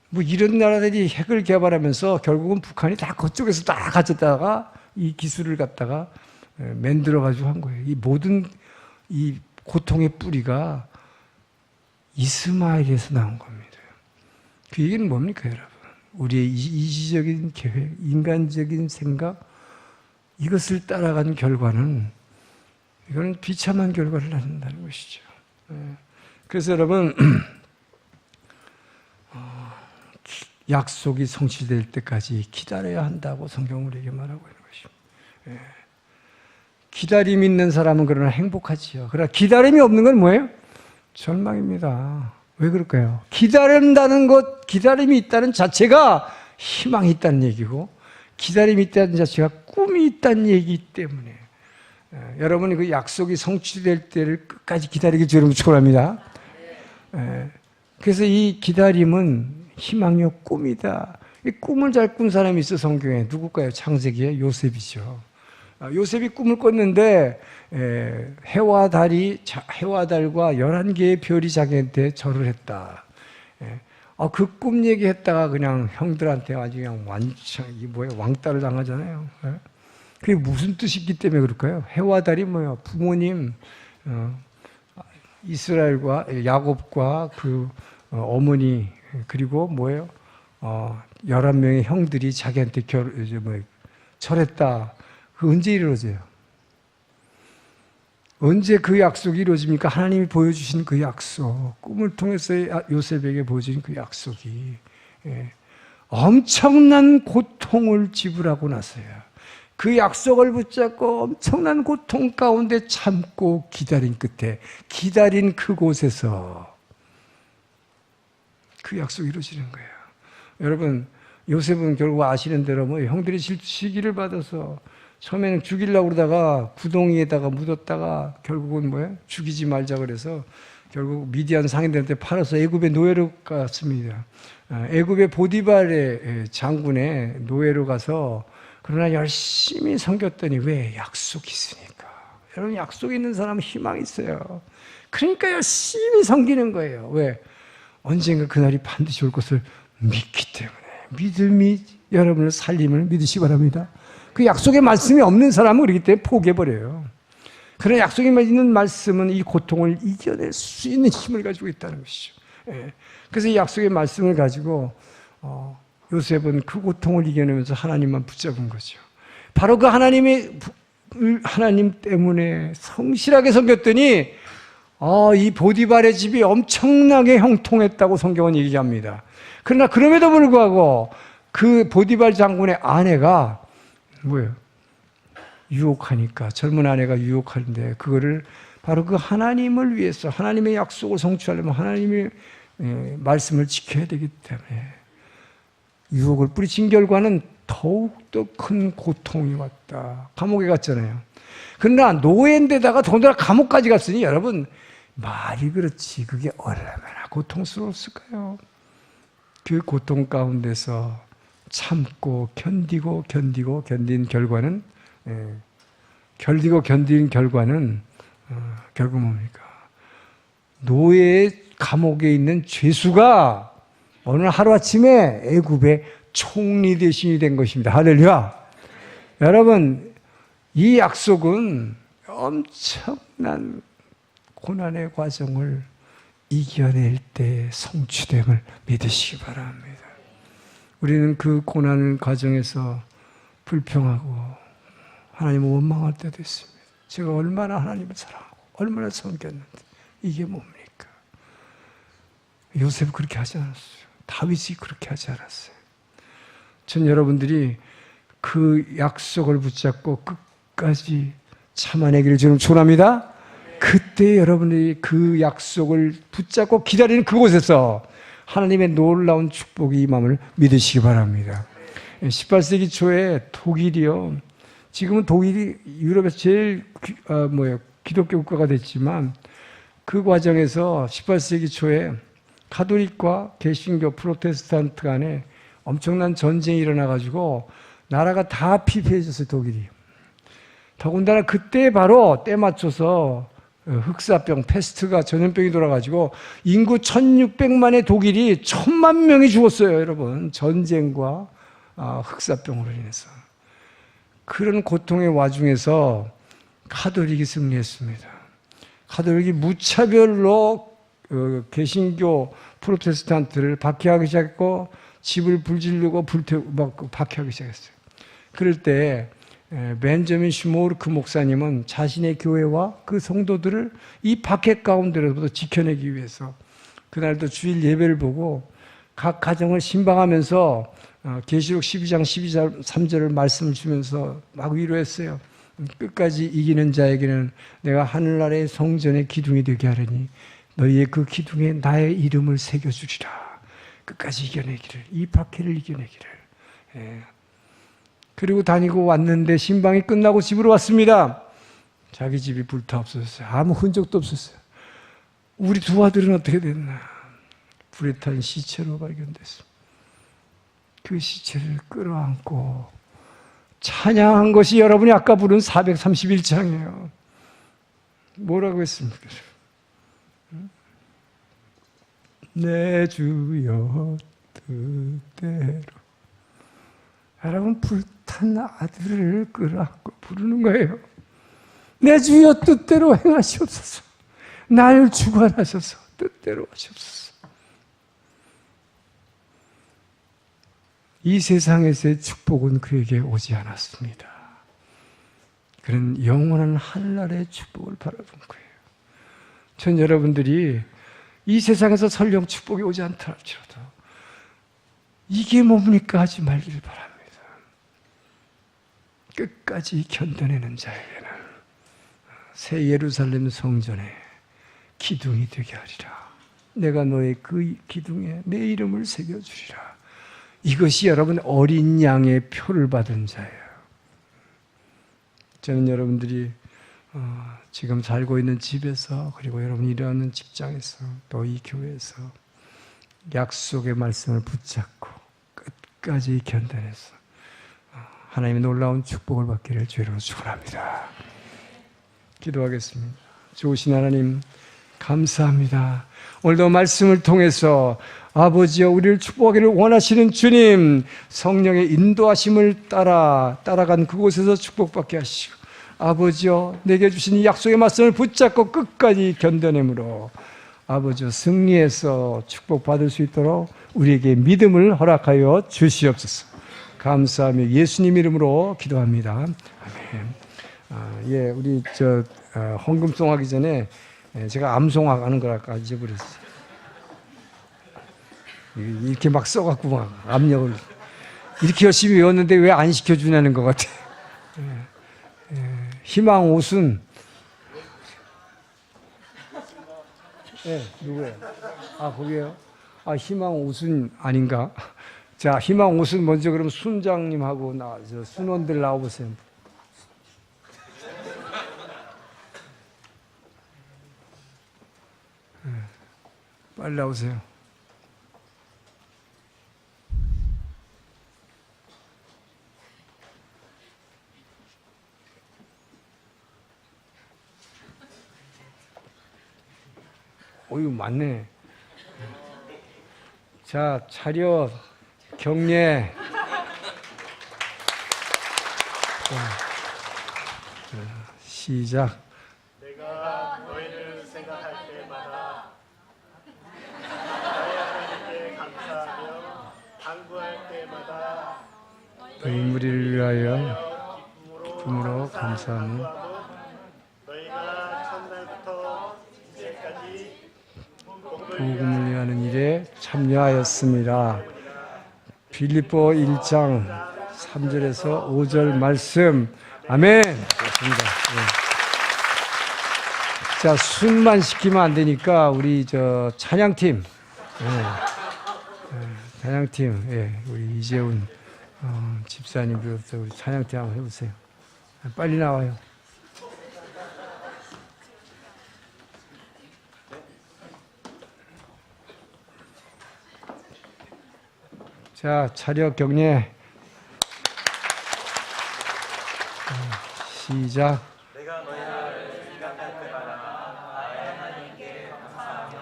뭐 이런 나라들이 핵을 개발하면서 결국은 북한이 다 그쪽에서 다 가졌다가 이 기술을 갖다가 만들어가지고 한 거예요. 이 모든 이 고통의 뿌리가 이스마엘에서 나온 겁니다. 그 얘기는 뭡니까, 여러분? 우리의 이지적인 계획, 인간적인 생각, 이것을 따라간 결과는, 이거는 비참한 결과를 낳는다는 것이죠. 그래서 여러분, 약속이 성취될 때까지 기다려야 한다고 성경은 우리에게 말하고 있는 것입니다. 기다림 있는 사람은 그러나 행복하지요. 그러나 기다림이 없는 건 뭐예요? 절망입니다. 왜 그럴까요? 기다린다는 것, 기다림이 있다는 자체가 희망이 있다는 얘기고, 기다림이 있다는 자체가 꿈이 있다는 얘기이기 때문에, 여러분이 그 약속이 성취될 때를 끝까지 기다리기 여러분 축원합니다. 그래서 이 기다림은 희망이요 꿈이다. 이 꿈을 잘 꾼 사람이 있어, 성경에. 누굴까요? 창세기에 요셉이죠. 요셉이 꿈을 꿨는데 해와 달과 11개의 별이 자기한테 절을 했다. 그 꿈 얘기했다가 그냥 형들한테 아주 그냥 왕따를 당하잖아요. 그게 무슨 뜻이기 때문에 그럴까요? 해와 달이 뭐예요? 부모님, 이스라엘과 야곱과 그 어머니, 그리고 뭐예요? 11명의 형들이 자기한테 절했다. 그 언제 이루어져요? 언제 그 약속이 이루어집니까? 하나님이 보여주신 그 약속, 꿈을 통해서 요셉에게 보여주신 그 약속이 엄청난 고통을 지불하고 나서야 그 약속을 붙잡고 엄청난 고통 가운데 참고 기다린 끝에, 기다린 그곳에서 그 약속이 이루어지는 거예요. 여러분, 요셉은 결국 아시는 대로 뭐 형들이 시기를 받아서 처음에는 죽이려고 그러다가 구덩이에다가 묻었다가 결국은 뭐예요? 죽이지 말자 그래서 결국 미디안 상인들한테 팔아서 애굽의 노예로 갔습니다. 애굽의 보디발의 장군의 노예로 가서, 그러나 열심히 섬겼더니, 왜? 약속이 있으니까. 여러분, 약속이 있는 사람은 희망이 있어요. 그러니까 열심히 섬기는 거예요. 왜? 언젠가 그날이 반드시 올 것을 믿기 때문에. 믿음이 여러분을 살림을 믿으시기 바랍니다. 그 약속의 말씀이 없는 사람은 그렇기 때문에 포기해버려요. 그러나 약속이 있는 말씀은 이 고통을 이겨낼 수 있는 힘을 가지고 있다는 것이죠. 그래서 이 약속의 말씀을 가지고 요셉은 그 고통을 이겨내면서 하나님만 붙잡은 거죠. 바로 그 하나님 때문에 성실하게 섬겼더니 이 보디발의 집이 엄청나게 형통했다고 성경은 얘기합니다. 그러나 그럼에도 불구하고 그 보디발 장군의 아내가 뭐예요? 유혹하니까, 젊은 아내가 유혹하는데 그거를 바로 그 하나님을 위해서 하나님의 약속을 성취하려면 하나님의 말씀을 지켜야 되기 때문에 유혹을 뿌리친 결과는 더욱더 큰 고통이 왔다. 감옥에 갔잖아요. 그러나 노예인데다가 더군다나 감옥까지 갔으니 여러분 말이 그렇지 그게 얼마나 고통스러웠을까요? 그 고통 가운데서 참고 견딘 결과는 결국 뭡니까? 노예의 감옥에 있는 죄수가 어느 하루아침에 애굽의 총리 대신이 된 것입니다. 할렐루야. 여러분 이 약속은 엄청난 고난의 과정을 이겨낼 때 성취됨을 믿으시기 바랍니다. 우리는 그 고난 과정에서 불평하고 하나님을 원망할 때도 있습니다. 제가 얼마나 하나님을 사랑하고 얼마나 섬겼는데 이게 뭡니까? 요셉은 그렇게 하지 않았어요. 다윗이 그렇게 하지 않았어요. 전 여러분들이 그 약속을 붙잡고 끝까지 참아내기를 저는 축원합니다. 그때 여러분들이 그 약속을 붙잡고 기다리는 그곳에서 하나님의 놀라운 축복이 임함을 믿으시기 바랍니다. 18세기 초에 독일이요. 지금은 독일이 유럽에서 제일 기독교 국가가 됐지만 그 과정에서 18세기 초에 가톨릭과 개신교 프로테스탄트 간에 엄청난 전쟁이 일어나가지고 나라가 다 피폐해졌어요, 독일이. 더군다나 그때 바로 때 맞춰서 흑사병, 패스트가 전염병이 돌아가지고 인구 1600만의 독일이 1000만 명이 죽었어요, 여러분. 전쟁과 흑사병으로 인해서. 그런 고통의 와중에서 가톨릭이 승리했습니다. 가톨릭이 무차별로 개신교 프로테스탄트를 박해하기 시작했고 집을 불지르고 불태우고 박해하기 시작했어요. 그럴 때 벤저민 슈모르크 목사님은 자신의 교회와 그 성도들을 이 박해 가운데로부터 지켜내기 위해서 그날도 주일 예배를 보고 각 가정을 신방하면서 계시록 12장 3절을 말씀을 주면서 막 위로했어요. 끝까지 이기는 자에게는 내가 하늘나라의 성전의 기둥이 되게 하려니 너희의 그 기둥에 나의 이름을 새겨주리라. 끝까지 이겨내기를, 이 박해를 이겨내기를. 그리고 다니고 왔는데 신방이 끝나고 집으로 왔습니다. 자기 집이 불타 없었어요. 아무 흔적도 없었어요. 우리 두 아들은 어떻게 됐나? 불에 탄 시체로 발견됐습니다. 그 시체를 끌어안고 찬양한 것이 여러분이 아까 부른 431장이에요. 뭐라고 했습니까? 내 주여 뜻대로. 여러분 불탄 아들을 끌어안고 부르는 거예요. 내 주여 뜻대로 행하시옵소서. 날 주관하셔서 뜻대로 하시옵소서. 이 세상에서의 축복은 그에게 오지 않았습니다. 그는 영원한 하늘나라의 축복을 바라본 거예요. 전 여러분들이 이 세상에서 설령 축복이 오지 않다 할지라도 이게 뭡니까 하지 말길 바랍니다. 끝까지 견뎌내는 자에게는 새 예루살렘 성전에 기둥이 되게 하리라. 내가 너의 그 기둥에 내 이름을 새겨주리라. 이것이 여러분 어린 양의 표를 받은 자예요. 저는 여러분들이 지금 살고 있는 집에서 그리고 여러분이 일하는 직장에서 또 이 교회에서 약속의 말씀을 붙잡고 끝까지 견뎌내서 하나님의 놀라운 축복을 받기를 주로 축원합니다. 기도하겠습니다. 좋으신 하나님 감사합니다. 오늘도 말씀을 통해서 아버지여 우리를 축복하기를 원하시는 주님 성령의 인도하심을 따라간 그곳에서 축복받게 하시고 아버지여 내게 주신 이 약속의 말씀을 붙잡고 끝까지 견뎌내므로 아버지여 승리해서 축복받을 수 있도록 우리에게 믿음을 허락하여 주시옵소서. 감사하며 예수님 이름으로 기도합니다. 아멘. 우리 헌금송 하기 전에 제가 암송하고 하는 걸 아까 잊어버렸어요. 이렇게 막 써갖고 막 압력을 이렇게 열심히 외웠는데 왜 안 시켜주냐는 것 같아. 희망 옷은 네, 누구예요? 아, 거기에요? 아, 희망 오순 아닌가? 자, 희망 오순 먼저 그럼 순장님하고 순원들 나와보세요. 네, 빨리 나오세요. 어유 맞네. 자, 차렷, 경례. 시작. 내가 너희를 생각할 때마다 나의 하나님께 감사하며 간구할 때마다 너희 무리를 위하여 기쁨으로 감사하며 너희가 첫날부터 이제까지 복음을 위하는 일에 참여하였습니다. 빌립보 1장 3절에서 5절 말씀. 아멘. 좋습니다. 네. 자, 순만 시키면 안 되니까 우리 찬양팀, 찬양팀, 우리 이재훈 집사님 비롯해서 우리 찬양팀 한번 해보세요. 빨리 나와요. 자, 차렷 경례. 시작. 내가 너희를 생각할 때마다 나의 하나님께 감사하며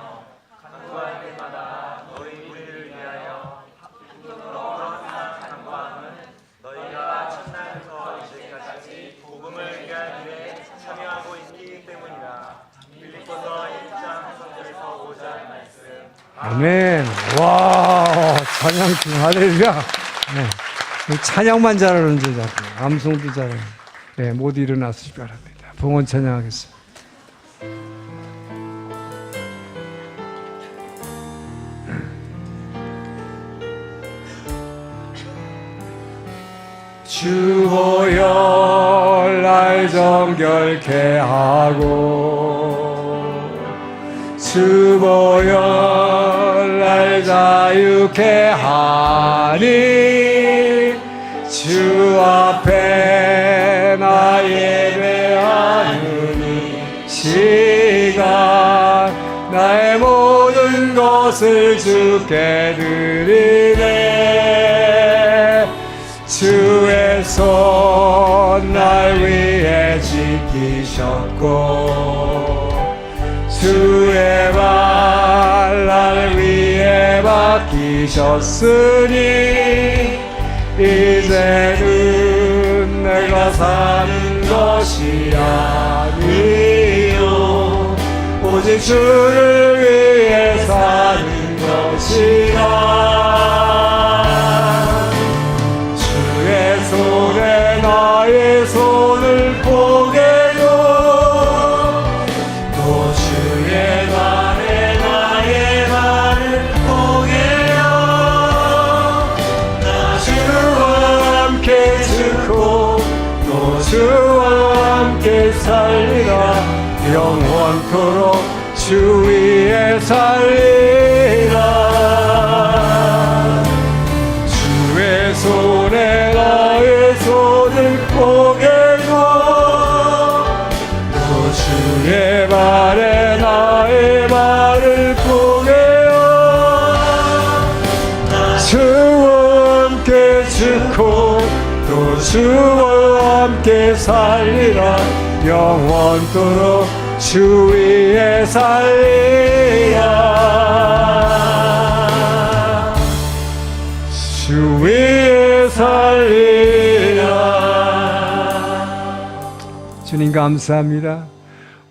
간구할 때마다 너희 무리를 위하여 기쁨으로 항상 간구함은 너희가 첫날부터 이제까지 복음을 위한 일에 참여하고 있기 때문이라. 빌립보서 1장 3절에서 5절 말씀. 아멘. 와, 찬양팀 할렐루야. 네. 찬양만 잘하는 줄 자꾸 암송도 잘하는. 네, 모두 일어나시기 바랍니다. 봉헌 찬양하겠습니다. 주보혈 날 정결케 하고 주보혈 날 자유케 하니 주 앞에 나 예배하는 이 시간 나의 모든 것을 주께 드리네. 주의 손 날 위해 지키셨고 주의 발 날 위해 맡기셨으니 이제는 내가 사는 것이 아니요 오직 주를 위해 사는 것이라. 주의 손에 나의 손을 포개요 또 주의 발에 나의 발을 포개요. 나 주와 함께 죽고 또 주와 함께 살리라. 영원토록 주 위에 살리라. 주의 손에 나의 손을 포개고 또 주의 발에 나의 발을 포개어. 주와 함께 죽고 또 주와 함께 살리라. 영원토록 주 위에 살리라. 주 위에 살리라. 주님 감사합니다.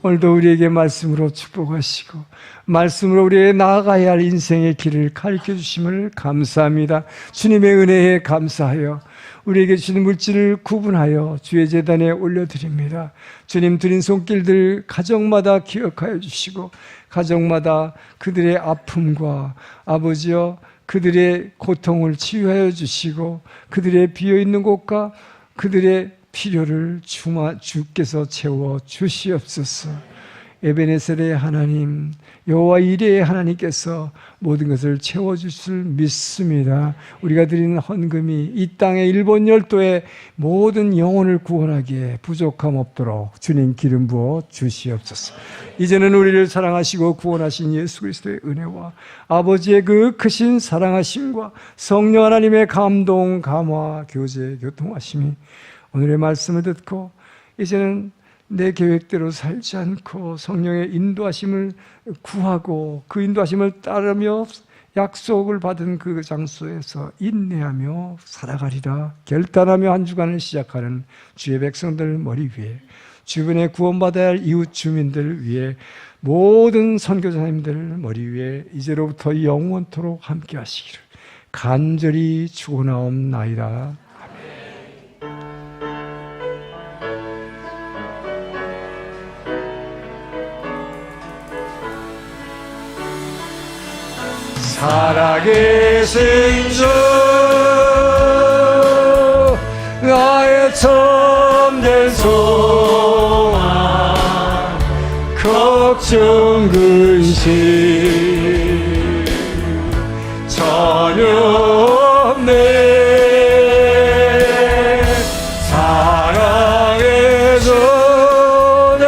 오늘도 우리에게 말씀으로 축복하시고 말씀으로 우리에게 나아가야 할 인생의 길을 가르쳐 주심을 감사합니다. 주님의 은혜에 감사하여 우리에게 주신 물질을 구분하여 주의 제단에 올려드립니다. 주님 드린 손길들 가정마다 기억하여 주시고 가정마다 그들의 아픔과 아버지여 그들의 고통을 치유하여 주시고 그들의 비어있는 곳과 그들의 필요를 주께서 채워 주시옵소서. 에베네셀의 하나님, 여호와 이레의 하나님께서 모든 것을 채워주실 믿습니다. 우리가 드리는 헌금이 이 땅의 일본 열도의 모든 영혼을 구원하기에 부족함 없도록 주님 기름 부어 주시옵소서. 이제는 우리를 사랑하시고 구원하신 예수 그리스도의 은혜와 아버지의 그 크신 사랑하심과 성령 하나님의 감동, 감화, 교제, 교통하심이 오늘의 말씀을 듣고 이제는 내 계획대로 살지 않고 성령의 인도하심을 구하고 그 인도하심을 따르며 약속을 받은 그 장소에서 인내하며 살아가리라 결단하며 한 주간을 시작하는 주의 백성들 머리 위에, 주변에 구원받아야 할 이웃 주민들 위에, 모든 선교사님들 머리 위에 이제로부터 영원토록 함께 하시기를 간절히 축원하옵나이다. 살아계신 주 나의 참된 소망 걱정 근심 전혀 없네. 사랑의 전에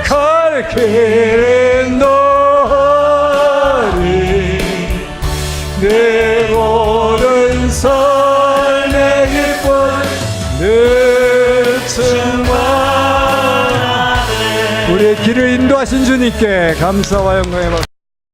갈 길은 너리 내 모든 삶의 기쁨 늘 충만하네. 우리의 길을 인도하신 주님께 감사와 영광의 박수.